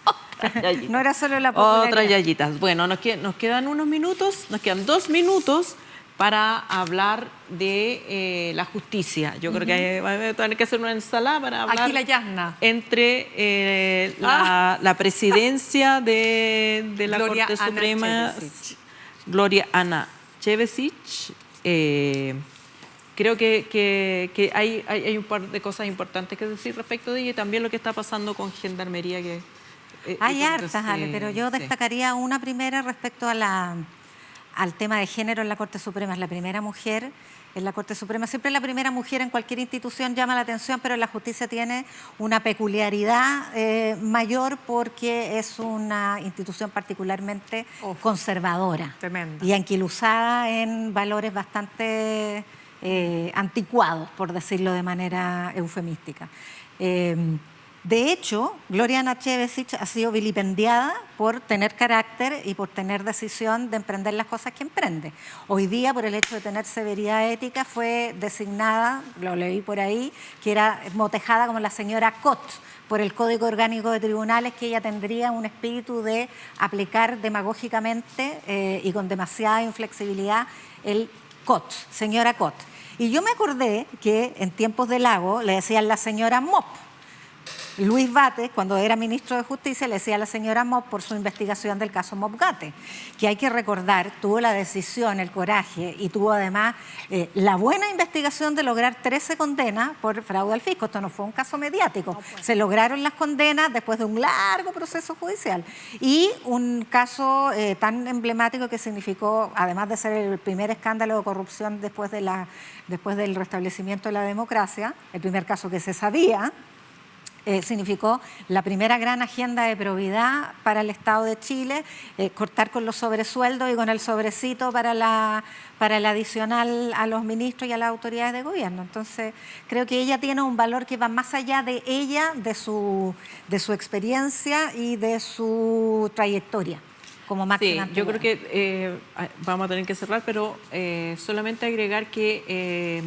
B: otras yayitas.
C: No era solo la popularidad.
B: Otras yayitas. Bueno, nos quedan unos minutos, nos quedan 2 minutos para hablar de la justicia. Yo creo que va a tener que hacer una ensalada para hablar
D: aquí la Yasna.
B: entre la presidencia de la
D: Gloria
B: Corte
D: Ana
B: Suprema,
D: Chevesic.
B: Gloria Ana Chevesic. Creo que hay un par de cosas importantes que decir respecto de ella, y también lo que está pasando con Gendarmería.
C: Hay hartas, Ale, pero yo destacaría una primera respecto a al tema de género en la Corte Suprema. Es la primera mujer en la Corte Suprema. Siempre la primera mujer en cualquier institución llama la atención, pero la justicia tiene una peculiaridad mayor porque es una institución particularmente conservadora y anquilosada en valores bastante anticuados, por decirlo de manera eufemística. De hecho, Gloria Ana Chevesic ha sido vilipendiada por tener carácter y por tener decisión de emprender las cosas que emprende. Hoy día, por el hecho de tener severidad ética, fue designada, lo leí por ahí, que era motejada como la señora Cot por el Código Orgánico de Tribunales, que ella tendría un espíritu de aplicar demagógicamente y con demasiada inflexibilidad el Cot, señora Cot. Y yo me acordé que en tiempos de Lago le decían la señora Mop. Luis Bates, cuando era ministro de Justicia, le decía a la señora Mopp por su investigación del caso Mopp-Gate, que hay que recordar, tuvo la decisión, el coraje y tuvo además la buena investigación de lograr 13 condenas por fraude al fisco. Esto no fue un caso mediático. Se lograron las condenas después de un largo proceso judicial. Y un caso tan emblemático que significó, además de ser el primer escándalo de corrupción después del restablecimiento de la democracia, el primer caso que se sabía, significó la primera gran agenda de probidad para el Estado de Chile, cortar con los sobresueldos y con el sobrecito para el adicional a los ministros y a las autoridades de gobierno. Entonces, creo que ella tiene un valor que va más allá de ella, de su experiencia y de su trayectoria como máxima.
B: Sí, yo creo que vamos a tener que cerrar, pero solamente agregar que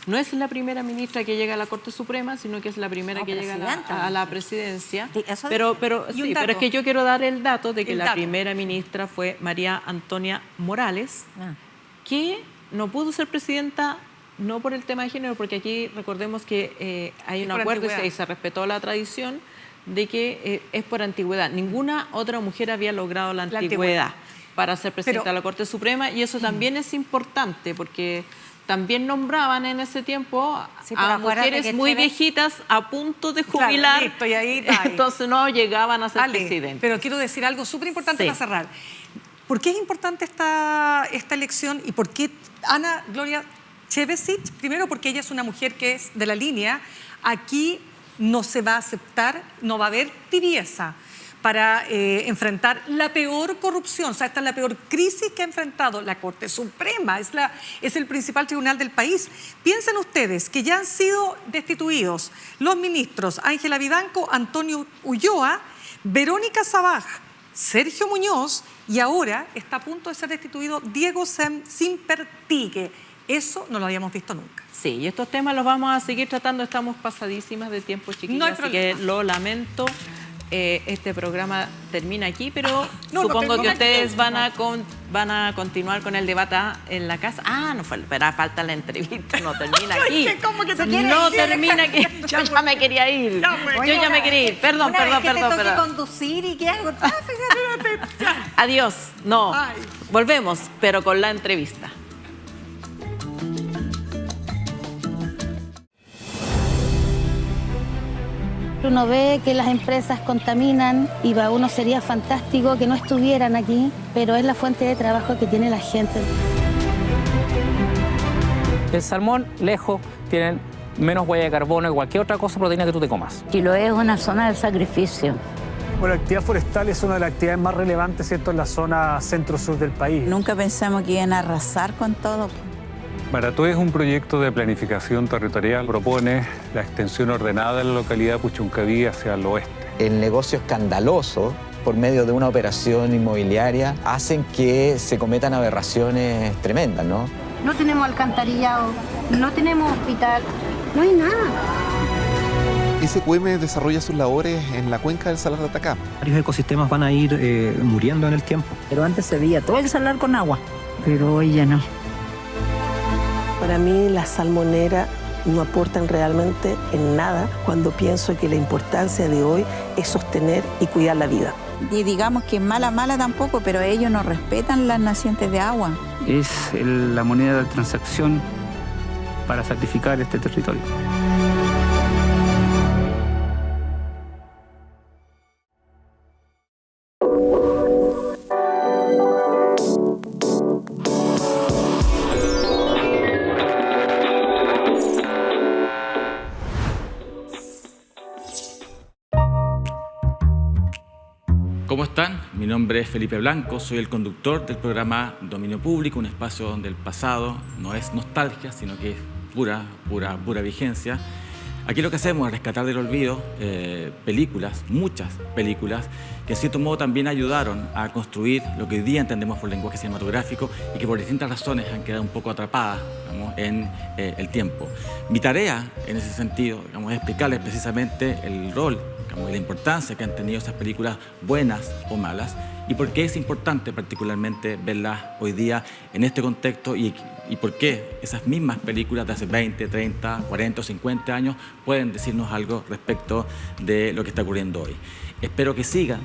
B: no es la primera ministra que llega a la Corte Suprema, sino que es la primera que llega a la presidencia. Sí, pero es que yo quiero dar el dato de que la primera ministra fue María Antonia Morales, que no pudo ser presidenta no por el tema de género, porque aquí recordemos que hay un acuerdo y se respetó la tradición de que es por antigüedad. Ninguna otra mujer había logrado la antigüedad para ser presidenta de la Corte Suprema, y eso también es importante porque también nombraban en ese tiempo a mujeres muy viejitas a punto de jubilar, entonces no llegaban a ser presidentes.
D: Pero quiero decir algo súper importante para cerrar. ¿Por qué es importante esta elección y por qué Ana Gloria Chevesic? Primero, porque ella es una mujer que es de la línea. Aquí no se va a aceptar, no va a haber tibieza para enfrentar la peor corrupción. O sea, esta es la peor crisis que ha enfrentado la Corte Suprema. Es el principal tribunal del país. Piensen ustedes que ya han sido destituidos los ministros Ángela Vivanco, Antonio Ulloa, Verónica Sabaj, Sergio Muñoz, y ahora está a punto de ser destituido Diego Simpertigue. Eso no lo habíamos visto nunca.
B: Sí, y estos temas los vamos a seguir tratando. Estamos pasadísimas de tiempo, chiquillas, así que lo lamento. Este programa termina aquí, pero supongo que ustedes van a continuar con el debate en la casa. No fue, pero falta la entrevista, no termina aquí.
C: ¿Cómo que
B: no termina aquí. Yo ya me quería ir. Yo ya me quería ir. Perdón.
C: Tengo que conducir y qué hago.
B: Adiós. No. Volvemos, pero con la entrevista.
I: Uno ve que las empresas contaminan y para uno sería fantástico que no estuvieran aquí, pero es la fuente de trabajo que tiene la gente.
L: El salmón, lejos, tienen menos huella de carbono que cualquier otra cosa proteína que tú te comas.
R: Chiloé es una zona de sacrificio.
S: Bueno, la actividad forestal es una de las actividades más relevantes, ¿cierto?, en la zona centro-sur del país.
R: Nunca pensamos que iban a arrasar con todo.
T: Marató es un proyecto de planificación territorial. Propone la extensión ordenada de la localidad de Puchuncaví hacia el oeste.
U: El negocio escandaloso, por medio de una operación inmobiliaria, hacen que se cometan aberraciones tremendas, ¿no?
I: No tenemos alcantarillado, no tenemos hospital, no hay nada.
V: SQM desarrolla sus labores en la cuenca del Salar de Atacama.
W: Varios ecosistemas van a ir muriendo en el tiempo.
R: Pero antes se veía todo el salar con agua, pero hoy ya no.
X: Para mí las salmoneras no aportan realmente en nada cuando pienso que la importancia de hoy es sostener y cuidar la vida.
R: Y digamos que mala tampoco, pero ellos no respetan las nacientes de agua.
W: Es la moneda de transacción para sacrificar este territorio.
Y: ¿Cómo están? Mi nombre es Felipe Blanco, soy el conductor del programa Dominio Público, un espacio donde el pasado no es nostalgia, sino que es pura vigencia. Aquí lo que hacemos es rescatar del olvido películas, muchas películas, que en cierto modo también ayudaron a construir lo que hoy día entendemos por lenguaje cinematográfico y que por distintas razones han quedado un poco atrapadas, digamos, en el tiempo. Mi tarea en ese sentido, digamos, es explicarles precisamente el rol y la importancia que han tenido esas películas, buenas o malas, y por qué es importante particularmente verlas hoy día en este contexto y y por qué esas mismas películas de hace 20, 30, 40 o 50 años pueden decirnos algo respecto de lo que está ocurriendo hoy. Espero que sigan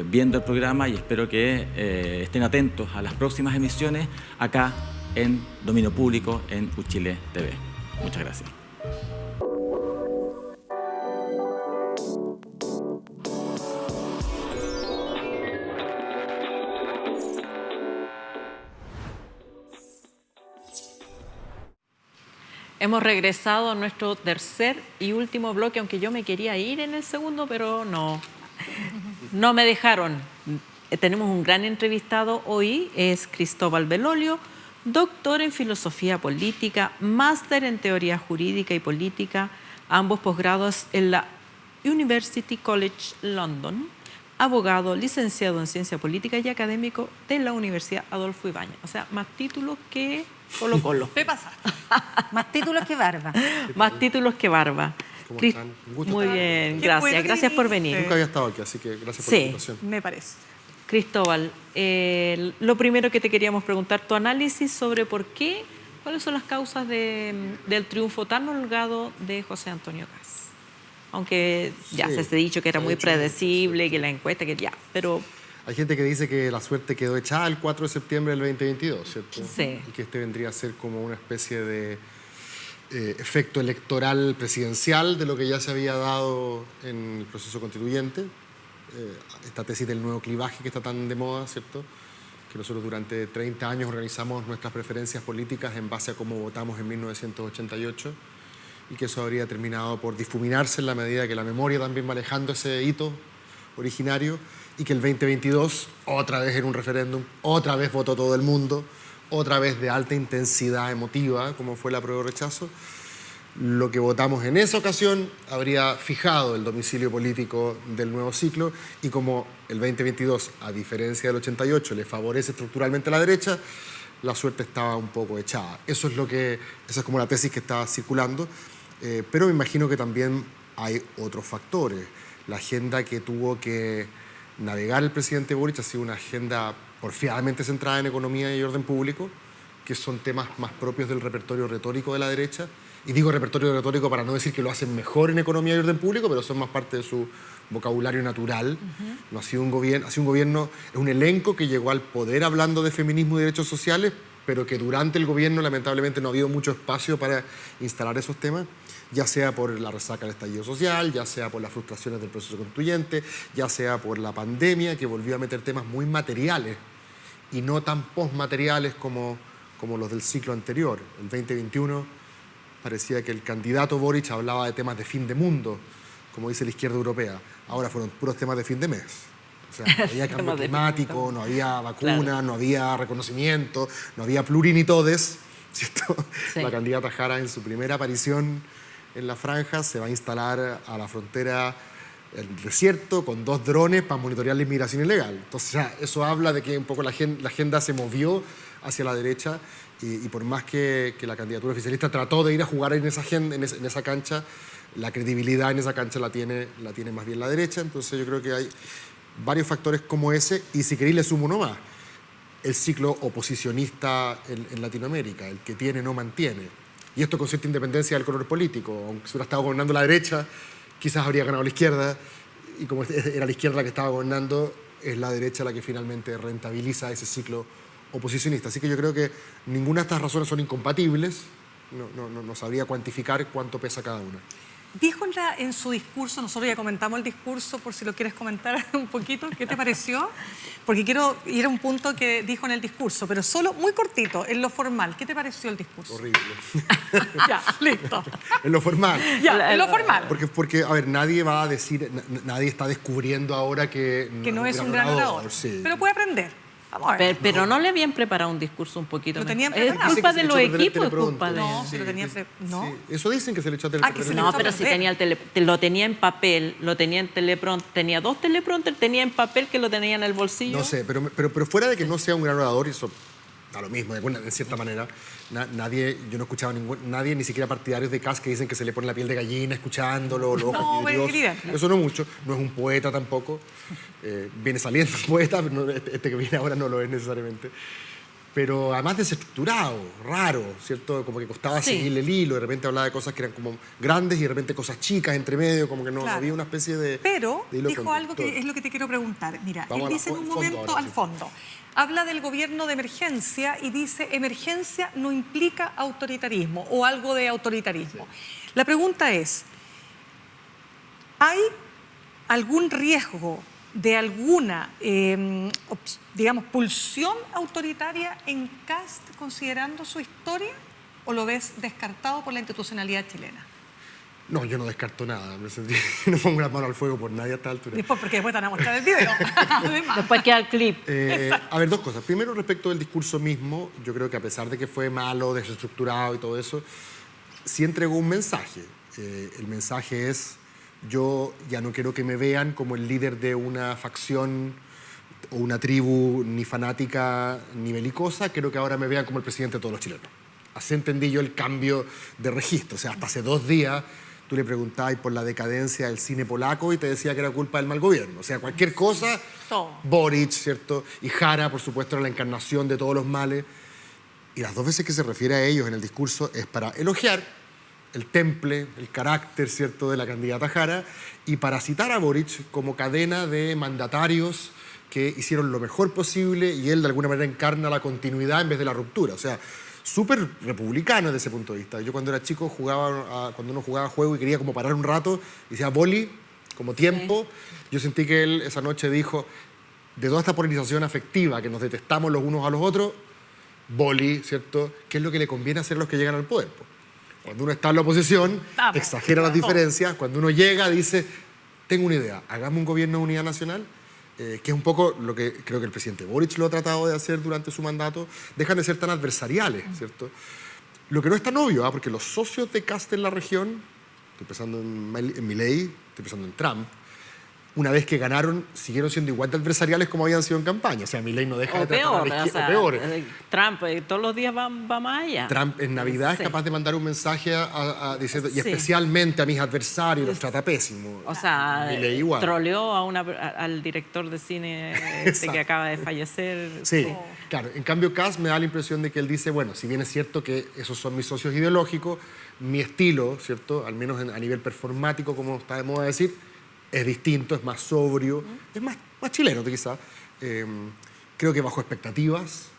Y: viendo el programa y espero que estén atentos a las próximas emisiones acá en Dominio Público en Uchile TV. Muchas gracias.
B: Hemos regresado a nuestro tercer y último bloque, aunque yo me quería ir en el segundo, pero no me dejaron. Tenemos un gran entrevistado hoy, es Cristóbal Belolio, doctor en Filosofía Política, máster en Teoría Jurídica y Política, ambos posgrados en la University College London, abogado, licenciado en Ciencia Política y académico de la Universidad Adolfo Ibáñez. O sea, más títulos que Colo Colo.
D: ¿Qué pasa?
C: Más títulos que barba.
B: Más títulos que barba.
A: ¿Cómo están? Un gusto
B: Muy
A: estar aquí.
B: bien, gracias. Gracias por venir.
A: Nunca había estado aquí, así que gracias por la invitación.
D: Me parece.
B: Cristóbal, lo primero que te queríamos preguntar, tu análisis sobre por qué, cuáles son las causas del triunfo tan holgado de José Antonio Kast. Aunque ya se ha dicho que era muy predecible, que la encuesta, que ya, pero...
A: Hay gente que dice que la suerte quedó echada el 4 de septiembre del 2022, ¿cierto?
B: Sí.
A: Y que este vendría a ser como una especie de efecto electoral presidencial de lo que ya se había dado en el proceso constituyente. Esta tesis del nuevo clivaje que está tan de moda, ¿cierto? Que nosotros durante 30 años organizamos nuestras preferencias políticas en base a cómo votamos en 1988 y que eso habría terminado por difuminarse en la medida que la memoria también va alejando ese hito originario y que el 2022 otra vez era un referéndum, otra vez votó todo el mundo, otra vez de alta intensidad emotiva, como fue la prueba de rechazo. Lo que votamos en esa ocasión habría fijado el domicilio político del nuevo ciclo y como el 2022, a diferencia del 88, le favorece estructuralmente a la derecha, la suerte estaba un poco echada. Esa es como la tesis que está circulando, pero me imagino que también hay otros factores. La agenda que tuvo que navegar el presidente Boric ha sido una agenda porfiadamente centrada en economía y orden público, que son temas más propios del repertorio retórico de la derecha. Y digo repertorio retórico para no decir que lo hacen mejor en economía y orden público, pero son más parte de su vocabulario natural. No ha sido un gobierno, es un elenco que llegó al poder hablando de feminismo y derechos sociales, pero que durante el gobierno lamentablemente no ha habido mucho espacio para instalar esos temas, ya sea por la resaca del estallido social, ya sea por las frustraciones del proceso constituyente, ya sea por la pandemia que volvió a meter temas muy materiales y no tan postmateriales como los del ciclo anterior. El 2021 parecía que el candidato Boric hablaba de temas de fin de mundo, como dice la izquierda europea. Ahora fueron puros temas de fin de mes. O sea, no había cambio climático, no había vacuna, claro, no había reconocimiento, no había plurinitodes, ¿cierto? Sí. La candidata Jara en su primera aparición en la franja se va a instalar a la frontera del desierto con 2 drones para monitorear la inmigración ilegal. Entonces, ya, eso habla de que un poco la agenda se movió hacia la derecha y por más que la candidatura oficialista trató de ir a jugar en esa cancha, la credibilidad en esa cancha la tiene más bien la derecha. Entonces yo creo que hay varios factores como ese y si queréis le sumo uno más. El ciclo oposicionista en Latinoamérica, el que tiene no mantiene. Y esto con cierta independencia del color político. Aunque se hubiera estado gobernando la derecha, quizás habría ganado la izquierda. Y como era la izquierda la que estaba gobernando, es la derecha la que finalmente rentabiliza ese ciclo oposicionista. Así que yo creo que ninguna de estas razones son incompatibles. No sabría cuantificar cuánto pesa cada una.
D: Dijo en su discurso, nosotros ya comentamos el discurso, por si lo quieres comentar un poquito, ¿qué te pareció? Porque quiero ir a un punto que dijo en el discurso, pero solo muy cortito, en lo formal. ¿Qué te pareció el discurso?
A: Horrible.
D: Ya, listo.
A: En lo formal.
D: Ya, en lo formal.
A: Porque, a ver, nadie va a decir, nadie está descubriendo ahora que
D: no es un gran orador.
A: Sí.
D: Pero puede aprender. Vamos a ver.
B: Pero no le habían preparado un discurso un poquito
D: lo
B: mejor.
D: tenían preparado.
B: Es culpa de los equipos, es culpa de...
D: No, si lo tenía no.
A: Sí. Eso dicen que se le echó a teleprompter.
B: No, pero si tenía lo tenía en papel, lo tenía en teleprompter, tenía 2 teleprompters, tenía en papel que lo tenía en el bolsillo.
A: No sé, pero fuera de que no sea un gran orador, eso da lo mismo, de cierta manera. Yo no escuchaba nadie, ni siquiera partidarios de Kast, que dicen que se le pone la piel de gallina escuchándolo, los ojos vidriosos. Eso no mucho. No es un poeta tampoco. Viene saliendo un poeta, pero este que viene ahora no lo es necesariamente. pero además desestructurado, raro, ¿cierto? Como que costaba seguirle el hilo, de repente hablaba de cosas que eran como grandes y de repente cosas chicas entre medio, como que no había una especie de...
D: Pero
A: de hilo
D: dijo algo que es lo que te quiero preguntar. Mira,
A: Vamos
D: él dice en un momento al fondo, habla del gobierno de emergencia y dice emergencia no implica autoritarismo o algo de autoritarismo. La pregunta es, ¿hay algún riesgo de alguna, digamos, pulsión autoritaria en Kast considerando su historia o lo ves descartado por la institucionalidad chilena?
A: No, yo no descarto nada. No pongo la mano al fuego por nadie a esta altura.
D: Porque después te van a mostrar el video.
B: Después queda el clip.
A: A ver, dos cosas. Primero, respecto del discurso mismo, yo creo que a pesar de que fue malo, desestructurado y todo eso, sí entregó un mensaje. El mensaje es: yo ya no quiero que me vean como el líder de una facción o una tribu ni fanática ni belicosa, quiero que ahora me vean como el presidente de todos los chilenos. Así entendí yo el cambio de registro. O sea, hasta hace 2 días tú le preguntabas por la decadencia del cine polaco y te decía que era culpa del mal gobierno. O sea, cualquier cosa, Boric, ¿cierto? Y Jara, por supuesto, era la encarnación de todos los males. Y las 2 veces que se refiere a ellos en el discurso es para elogiar el temple, el carácter, ¿cierto?, de la candidata Jara, y para citar a Boric como cadena de mandatarios que hicieron lo mejor posible y él de alguna manera encarna la continuidad en vez de la ruptura. O sea, súper republicano desde ese punto de vista. Yo cuando era chico cuando uno jugaba juego y quería como parar un rato, decía boli, como tiempo. Yo sentí que él esa noche dijo, de toda esta polarización afectiva que nos detestamos los unos a los otros, boli, ¿cierto?, ¿qué es lo que le conviene hacer a los que llegan al poder? Cuando uno está en la oposición, exagera las diferencias. Cuando uno llega, dice, tengo una idea, hagamos un gobierno de unidad nacional, que es un poco lo que creo que el presidente Boric lo ha tratado de hacer durante su mandato. Dejan de ser tan adversariales, ¿cierto? Lo que no es tan obvio, porque los socios de Kast en la región, estoy pensando en Milei, estoy pensando en Trump, una vez que ganaron, siguieron siendo igual de adversariales como habían sido en campaña. O sea, Milei no deja de tratar a la izquierda. O peor.
B: Trump todos los días va más allá.
A: Trump en Navidad es capaz de mandar un mensaje diciendo, y especialmente a mis adversarios, los trata pésimo.
B: O sea,
A: igual.
B: troleó al director de cine que acaba de fallecer.
A: Sí, claro. En cambio, Kast me da la impresión de que él dice, bueno, si bien es cierto que esos son mis socios ideológicos, mi estilo, ¿cierto?, al menos a nivel performático, como está de moda decir, es distinto, es más sobrio, es más chileno quizás. Creo que bajo expectativas.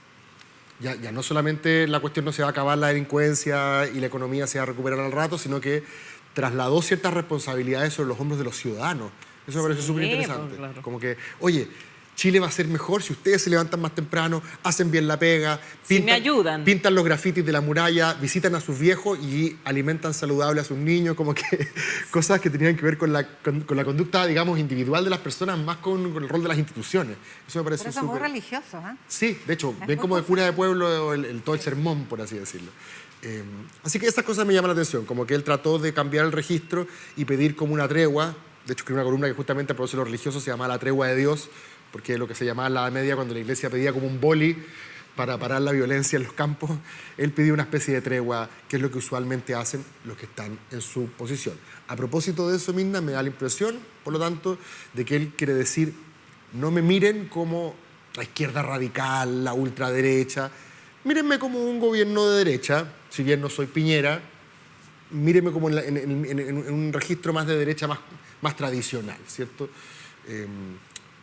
A: Ya no solamente la cuestión no se va a acabar la delincuencia y la economía se va a recuperar al rato, sino que trasladó ciertas responsabilidades sobre los hombros de los ciudadanos. Eso me parece súper interesante. Claro. Como que, oye, Chile va a ser mejor si ustedes se levantan más temprano, hacen bien la pega, pintan los grafitis de la muralla, visitan a sus viejos y alimentan saludable a sus niños, como que cosas que tenían que ver con la conducta, digamos, individual de las personas, más con el rol de las instituciones. Eso me parece súper...
C: Pero eso es muy religioso, ¿eh?
A: Sí, de hecho, ven como de cura de pueblo todo el sermón, por así decirlo. Así que estas cosas me llaman la atención, como que él trató de cambiar el registro y pedir como una tregua. De hecho, escribí una columna que justamente a propósito de lo religioso se llama La tregua de Dios, porque es lo que se llamaba en la Edad Media cuando la iglesia pedía como un boli para parar la violencia en los campos. Él pidió una especie de tregua, que es lo que usualmente hacen los que están en su posición. A propósito de eso, Mirna, me da la impresión, por lo tanto, de que él quiere decir, no me miren como la izquierda radical, la ultraderecha, mírenme como un gobierno de derecha, si bien no soy Piñera, mírenme como en un registro más de derecha, más tradicional, ¿cierto?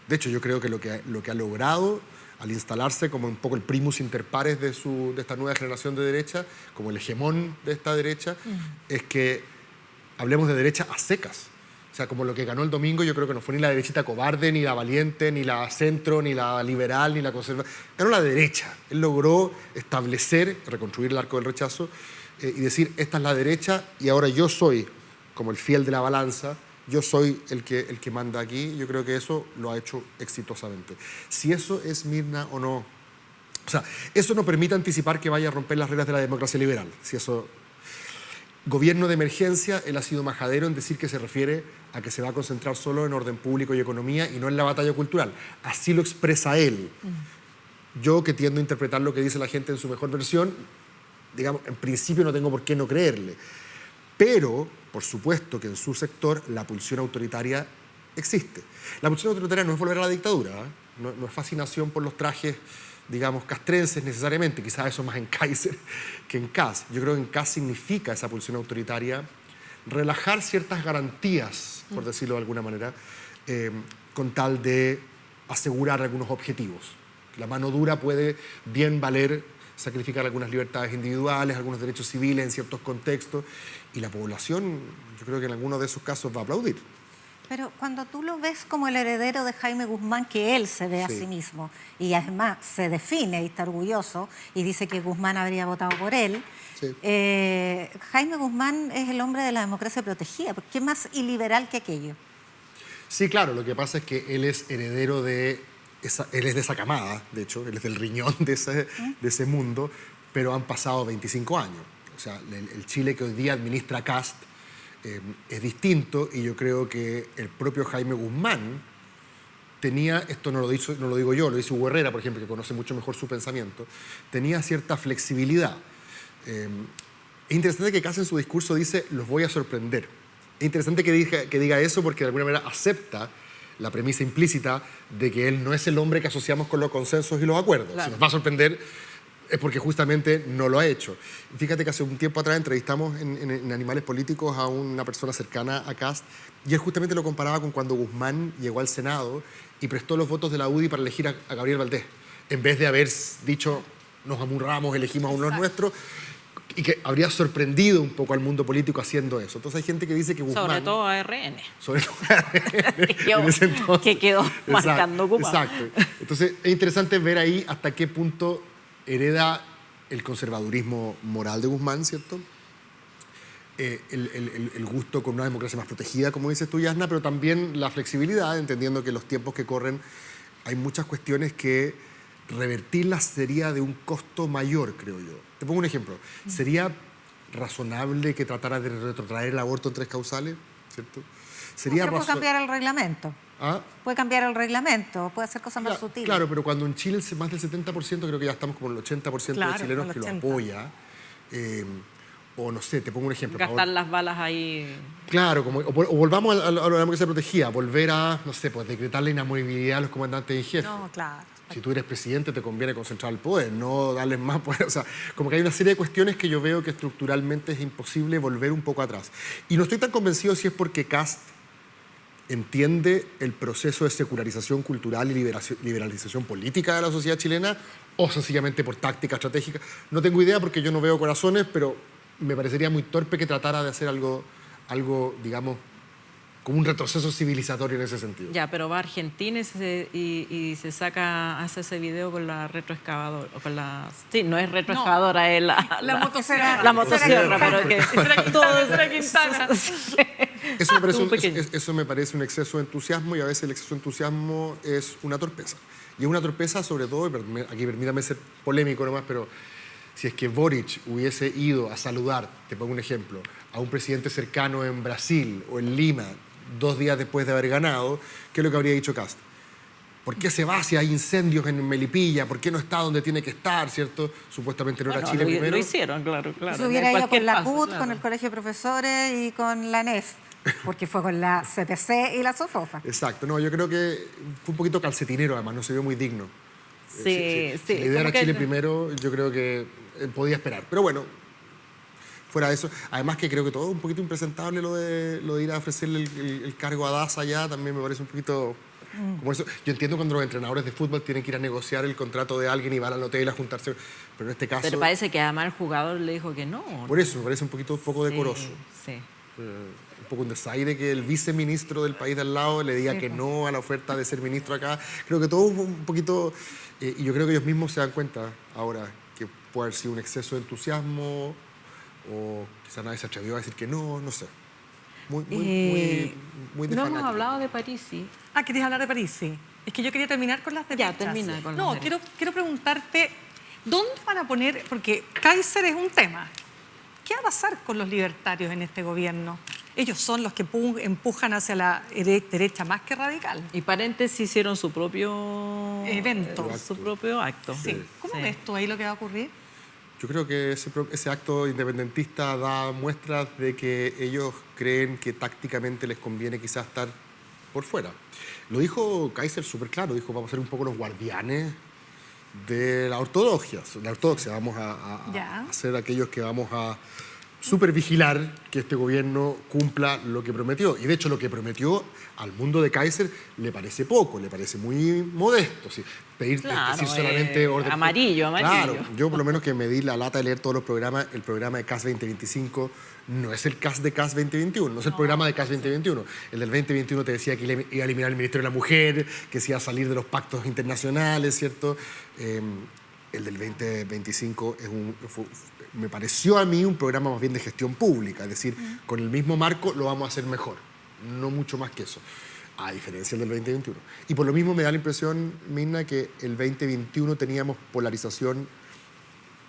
A: De hecho, yo creo que lo que ha logrado al instalarse como un poco el primus inter pares de esta nueva generación de derecha, como el hegemón de esta derecha, es que hablemos de derecha a secas. O sea, como lo que ganó el domingo, yo creo que no fue ni la derechita cobarde, ni la valiente, ni la centro, ni la liberal, ni la conservadora. Ganó la derecha. Él logró establecer, reconstruir el arco del rechazo y decir, esta es la derecha y ahora yo soy como el fiel de la balanza. Yo soy el que manda aquí. Yo creo que eso lo ha hecho exitosamente. Si eso es Mirna o no... O sea, eso no permite anticipar que vaya a romper las reglas de la democracia liberal. Si eso... Gobierno de emergencia, él ha sido majadero en decir que se refiere a que se va a concentrar solo en orden público y economía y no en la batalla cultural. Así lo expresa él. Yo, que tiendo a interpretar lo que dice la gente en su mejor versión, digamos, en principio no tengo por qué no creerle. Pero, por supuesto que en su sector la pulsión autoritaria existe. La pulsión autoritaria no es volver a la dictadura, ¿eh? No es fascinación por los trajes digamos, castrenses necesariamente, quizás eso más en Kaiser que en Kast. Yo creo que en Kast significa esa pulsión autoritaria relajar ciertas garantías, por decirlo de alguna manera, con tal de asegurar algunos objetivos. La mano dura puede bien valer sacrificar algunas libertades individuales, algunos derechos civiles en ciertos contextos, y la población, yo creo que en algunos de esos casos va a aplaudir.
C: Pero cuando tú lo ves como el heredero de Jaime Guzmán, que él se ve a sí mismo, y además se define y está orgulloso, y dice que Guzmán habría votado por él, Jaime Guzmán es el hombre de la democracia protegida. ¿Qué más iliberal que aquello?
A: Sí, claro, lo que pasa es que él es heredero de él es de esa camada, de hecho, él es del riñón de ese mundo, pero han pasado 25 años. O sea, el Chile que hoy día administra Kast es distinto, y yo creo que el propio Jaime Guzmán tenía, esto no lo digo yo, lo dice Hugo Herrera, por ejemplo, que conoce mucho mejor su pensamiento, tenía cierta flexibilidad. Es interesante que Kast en su discurso dice, los voy a sorprender. Es interesante que diga eso porque de alguna manera acepta la premisa implícita de que él no es el hombre que asociamos con los consensos y los acuerdos. Claro. Si nos va a sorprender es porque justamente no lo ha hecho. Fíjate que hace un tiempo atrás entrevistamos en Animales Políticos a una persona cercana a Kast, y él justamente lo comparaba con cuando Guzmán llegó al Senado y prestó los votos de la UDI para elegir a Gabriel Valdés, en vez de haber dicho, nos amurramos, elegimos a uno nuestro, y que habría sorprendido un poco al mundo político haciendo eso. Entonces hay gente que dice que Guzmán...
B: Sobre todo a RN.
A: Sobre todo a RN.
B: que quedó marcando Cuba.
A: Exacto. Entonces es interesante ver ahí hasta qué punto hereda el conservadurismo moral de Guzmán, ¿cierto? El gusto con una democracia más protegida, como dices tú, Yasna, pero también la flexibilidad, entendiendo que en los tiempos que corren hay muchas cuestiones que revertirlas sería de un costo mayor, creo yo. Te pongo un ejemplo. ¿Sería razonable que tratara de retrotraer el aborto en 3 causales? ¿Cierto?
C: Sería puede cambiar el reglamento.
A: ¿Ah?
C: Puede cambiar el reglamento, puede hacer cosas más sutiles.
A: Claro, pero cuando en Chile más del 70%, creo que ya estamos como el 80% de chilenos que lo apoya. O no sé, te pongo un ejemplo.
B: Gastar las balas ahí.
A: Claro, o volvamos a la democracia protegida, volver a, no sé, pues decretar la inamovibilidad a los comandantes en jefe.
D: No, claro.
A: Si tú eres presidente te conviene concentrar el poder, no darles más poder. O sea, como que hay una serie de cuestiones que yo veo que estructuralmente es imposible volver un poco atrás. Y no estoy tan convencido si es porque Kast entiende el proceso de secularización cultural y liberalización política de la sociedad chilena, o sencillamente por táctica estratégica. No tengo idea porque yo no veo corazones, pero me parecería muy torpe que tratara de hacer algo digamos, como un retroceso civilizatorio en ese sentido.
B: Ya, pero va a Argentina y se hace ese video con la retroexcavadora. Sí, no es retroexcavadora, es
D: la motosierra.
B: La motosierra, pero que todo
A: eso me parece un exceso de entusiasmo, y a veces el exceso de entusiasmo es una torpeza. Y es una torpeza sobre todo, aquí permítame ser polémico nomás, pero si es que Boric hubiese ido a saludar, te pongo un ejemplo, a un presidente cercano en Brasil o en Lima 2 días después de haber ganado, ¿qué es lo que habría dicho Kast? ¿Por qué se va si hay incendios en Melipilla? ¿Por qué no está donde tiene que estar, cierto? Supuestamente no era Chile primero.
B: Lo hicieron, claro.
C: Se hubiera ido con la CUT, con el Colegio de Profesores y con la NEF, porque fue con la CTC y la SOFOFA.
A: Exacto. No, yo creo que fue un poquito calcetinero, además, no se vio muy digno.
B: Sí.
A: Si la idea era Chile primero, yo creo que podía esperar. Pero bueno, fuera de eso, además que creo que todo es un poquito impresentable lo de ir a ofrecerle el cargo a Daza allá, también me parece un poquito como eso. Yo entiendo cuando los entrenadores de fútbol tienen que ir a negociar el contrato de alguien y van al hotel a juntarse, pero en este caso...
B: Pero parece que además el jugador le dijo que no.
A: Por eso, me parece un poco decoroso.
B: Sí.
A: Un poco un desaire que el viceministro del país de al lado le diga que no a la oferta de ser ministro acá. Creo que todo un poquito... y yo creo que ellos mismos se dan cuenta ahora que puede haber sido un exceso de entusiasmo, o quizá nadie se atrevió a decir que no sé. Muy de
B: no hemos hablado de Parisi.
D: ¿Querías hablar de Parisi? Es que yo quería terminar con las derechas.
B: Ya, termina con las
D: No, quiero preguntarte, ¿dónde van a poner...? Porque Kaiser es un tema. ¿Qué va a pasar con los libertarios en este gobierno? Ellos son los que empujan hacia la derecha más que radical.
B: Y paréntesis, hicieron su propio
D: evento.
B: Su propio acto.
D: Sí. ¿Cómo ves tú ahí lo que va a ocurrir?
A: Yo creo que ese acto independentista da muestras de que ellos creen que tácticamente les conviene quizás estar por fuera. Lo dijo Kaiser súper claro, dijo, vamos a ser un poco los guardianes de la ortodoxia. Vamos a ser aquellos que vamos a supervigilar que este gobierno cumpla lo que prometió. Y de hecho lo que prometió al mundo de Kaiser le parece poco, le parece muy modesto. ¿Sí? Decir solamente orden.
B: Amarillo.
A: Claro, yo por lo menos que me di la lata de leer todos los programas, el programa de CAS 2025 no es el CAS de CAS 2021, no es el programa de CAS 2021. El del 2021 te decía que iba a eliminar el Ministerio de la Mujer, que se iba a salir de los pactos internacionales, ¿cierto? El del 2025 me pareció a mí un programa más bien de gestión pública, es decir, con el mismo marco lo vamos a hacer mejor, no mucho más que eso, a diferencia del 2021. Y por lo mismo me da la impresión, Mirna, que el 2021 teníamos polarización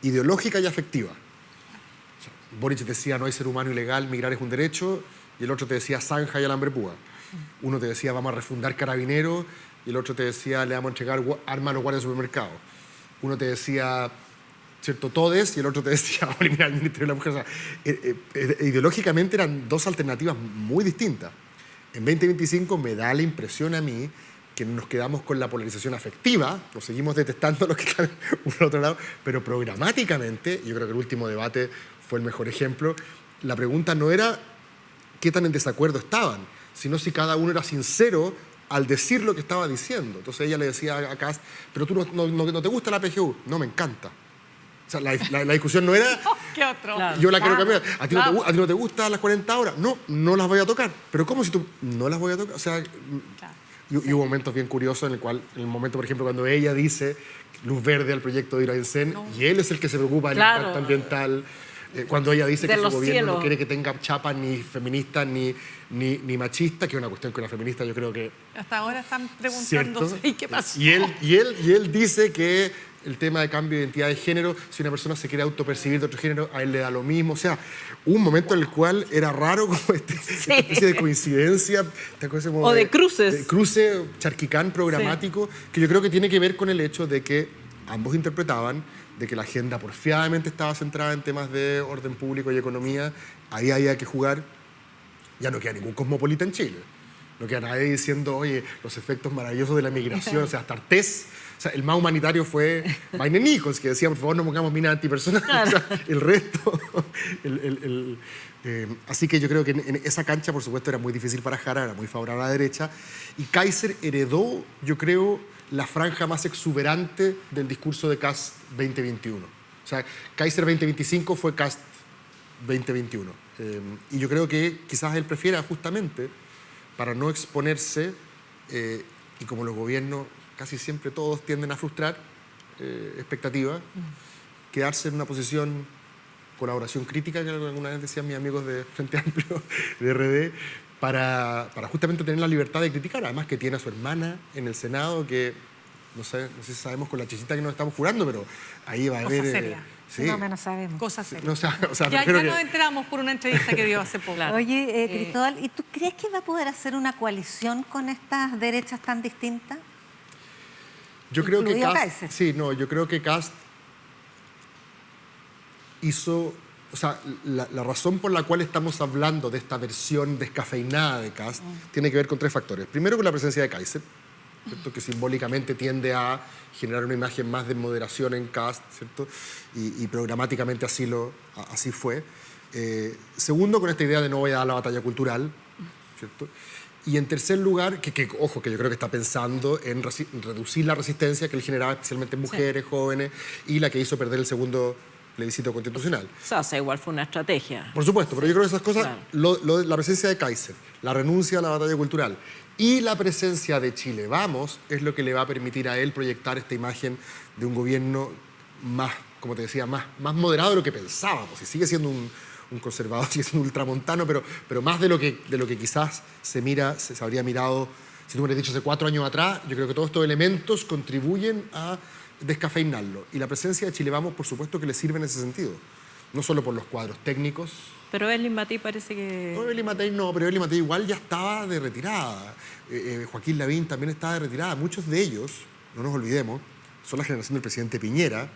A: ideológica y afectiva. O sea, Boric decía no hay ser humano ilegal, migrar es un derecho, y el otro te decía zanja y alambre púa. Uno te decía vamos a refundar Carabineros, y el otro te decía le vamos a entregar armas a los guardias de supermercado. Uno te decía, ¿cierto?, todes, y el otro te decía vamos a eliminar el Ministerio de la Mujer. O sea, ideológicamente eran dos alternativas muy distintas. En 2025 me da la impresión a mí que nos quedamos con la polarización afectiva, lo seguimos detestando los que están uno al otro lado, pero programáticamente, yo creo que el último debate fue el mejor ejemplo, la pregunta no era qué tan en desacuerdo estaban, sino si cada uno era sincero al decir lo que estaba diciendo. Entonces ella le decía a Kast, pero tú no te gusta la PGU. No, me encanta. O sea, la discusión no era...
D: ¿Qué otro?
A: Claro. Yo la quiero cambiar. ¿A ti no te gustan las 40 horas? No las voy a tocar. Pero ¿cómo si tú no las voy a tocar? O sea, y hubo momentos bien curiosos en el momento, por ejemplo, cuando ella dice luz verde al proyecto de Irainsen, y él es el que se preocupa del impacto ambiental. Cuando ella dice que su gobierno no quiere que tenga chapa ni feminista ni machista, que es una cuestión que una feminista yo creo que...
D: Hasta ahora están preguntándose, ¿y qué pasó?
A: Y él dice que el tema de cambio de identidad de género, si una persona se quiere autopercibir de otro género, a él le da lo mismo. O sea, hubo un momento en el cual era raro como esta especie de coincidencia.
B: O de cruces.
A: De cruce charquicán programático, que yo creo que tiene que ver con el hecho de que ambos interpretaban de que la agenda porfiadamente estaba centrada en temas de orden público y economía. Ahí había que jugar. Ya no queda ningún cosmopolita en Chile. No queda nadie diciendo, oye, los efectos maravillosos de la migración. O sea, hasta Artés, o sea, el más humanitario fue Maine Nichols, que decía, por favor, no pongamos minas antipersonales. Claro. O sea, el resto... así que yo creo que en esa cancha, por supuesto, era muy difícil para Jara, era muy favorable a la derecha. Y Kaiser heredó, yo creo, la franja más exuberante del discurso de Kast 2021. O sea, Kaiser 2025 fue Kast 2021. Y yo creo que quizás él prefiera justamente, para no exponerse, y como los gobiernos casi siempre todos tienden a frustrar expectativas, quedarse en una posición colaboración crítica, que alguna vez decían mis amigos de Frente Amplio, de RD, para justamente tener la libertad de criticar. Además que tiene a su hermana en el Senado, que no sé si sabemos con la chichita que nos estamos jurando, pero ahí va a haber...
D: Cosa seria.
A: Sí.
C: No menos sabemos.
D: Cosa seria.
A: No, o sea,
D: ya nos enteramos por una entrevista que dio hace poco.
C: Oye, Cristóbal, ¿y tú crees que va a poder hacer una coalición con estas derechas tan distintas?
A: Yo creo que Kast...
C: Kaiser.
A: Sí, no, yo creo que Kast hizo... O sea, la razón por la cual estamos hablando de esta versión descafeinada de Kast tiene que ver con tres factores. Primero, con la presencia de Kaiser, ¿cierto?, que simbólicamente tiende a generar una imagen más de moderación en Kast, ¿cierto? Y programáticamente así fue. Segundo, con esta idea de no voy a dar la batalla cultural, ¿cierto? Y en tercer lugar, ojo, que yo creo que está pensando en reducir la resistencia que él generaba especialmente en mujeres, jóvenes, y la que hizo perder el segundo plebiscito constitucional.
B: O sea, igual fue una estrategia.
A: Por supuesto, pero yo creo que esas cosas, la presencia de Kaiser, la renuncia a la batalla cultural y la presencia de Chile Vamos es lo que le va a permitir a él proyectar esta imagen de un gobierno más, como te decía, más moderado de lo que pensábamos. Y sigue siendo un conservador, sigue siendo un ultramontano, pero más de lo que quizás se habría mirado, si tú me hubieras dicho hace 4 años atrás. Yo creo que todos estos elementos contribuyen a descafeinarlo. Y la presencia de Chile Vamos, por supuesto, que le sirve en ese sentido. No solo por los cuadros técnicos.
B: Pero Evelyn Matei parece que...
A: No, Evelyn Matei no, pero Evelyn Matei igual ya estaba de retirada. Joaquín Lavín también estaba de retirada. Muchos de ellos, no nos olvidemos, son la generación del presidente Piñera,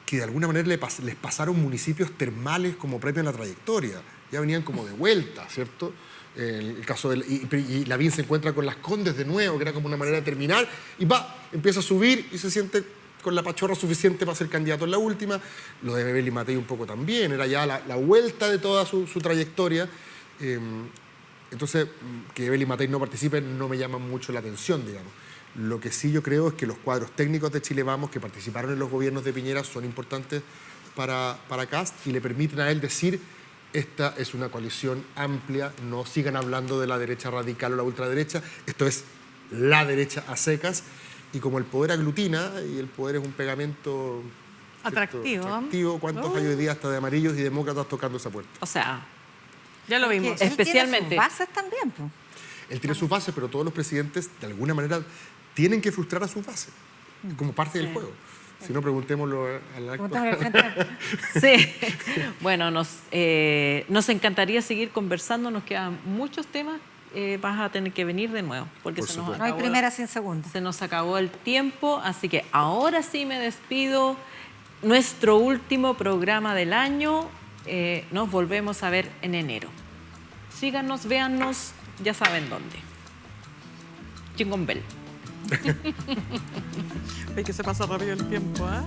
A: que de alguna manera les pasaron municipios termales como premio en la trayectoria. Ya venían como de vuelta, ¿cierto? El caso y Lavín se encuentra con Las Condes de nuevo, que era como una manera de terminar, y empieza a subir y se siente con la pachorra suficiente para ser candidato en la última. Lo de Evelyn Matei un poco también, era ya la vuelta de toda su trayectoria. Entonces, que Evelyn Matei no participe no me llama mucho la atención, digamos. Lo que sí yo creo es que los cuadros técnicos de Chile Vamos, que participaron en los gobiernos de Piñera, son importantes para Kast y le permiten a él decir: esta es una coalición amplia, no sigan hablando de la derecha radical o la ultraderecha, esto es la derecha a secas. Y como el poder aglutina y el poder es un pegamento
D: atractivo,
A: ¿cuántos hay hoy día hasta de amarillos y demócratas tocando esa puerta?
B: O sea,
D: ya lo vimos.
B: Especialmente.
C: Él tiene sus bases también, pues.
A: Él tiene sus bases, pero todos los presidentes de alguna manera tienen que frustrar a sus bases, como parte del juego. Si no, preguntémoslo al actual.
B: Sí. Bueno, nos encantaría seguir conversando, nos quedan muchos temas. Vas a tener que venir de nuevo, porque
C: no hay primera sin segunda.
B: Se nos acabó el tiempo, así que ahora sí me despido. Nuestro último programa del año, nos volvemos a ver en enero. Síganos, véannos, ya saben dónde. Jingle Bell.
D: Ve que se pasa rápido el tiempo, ¿eh?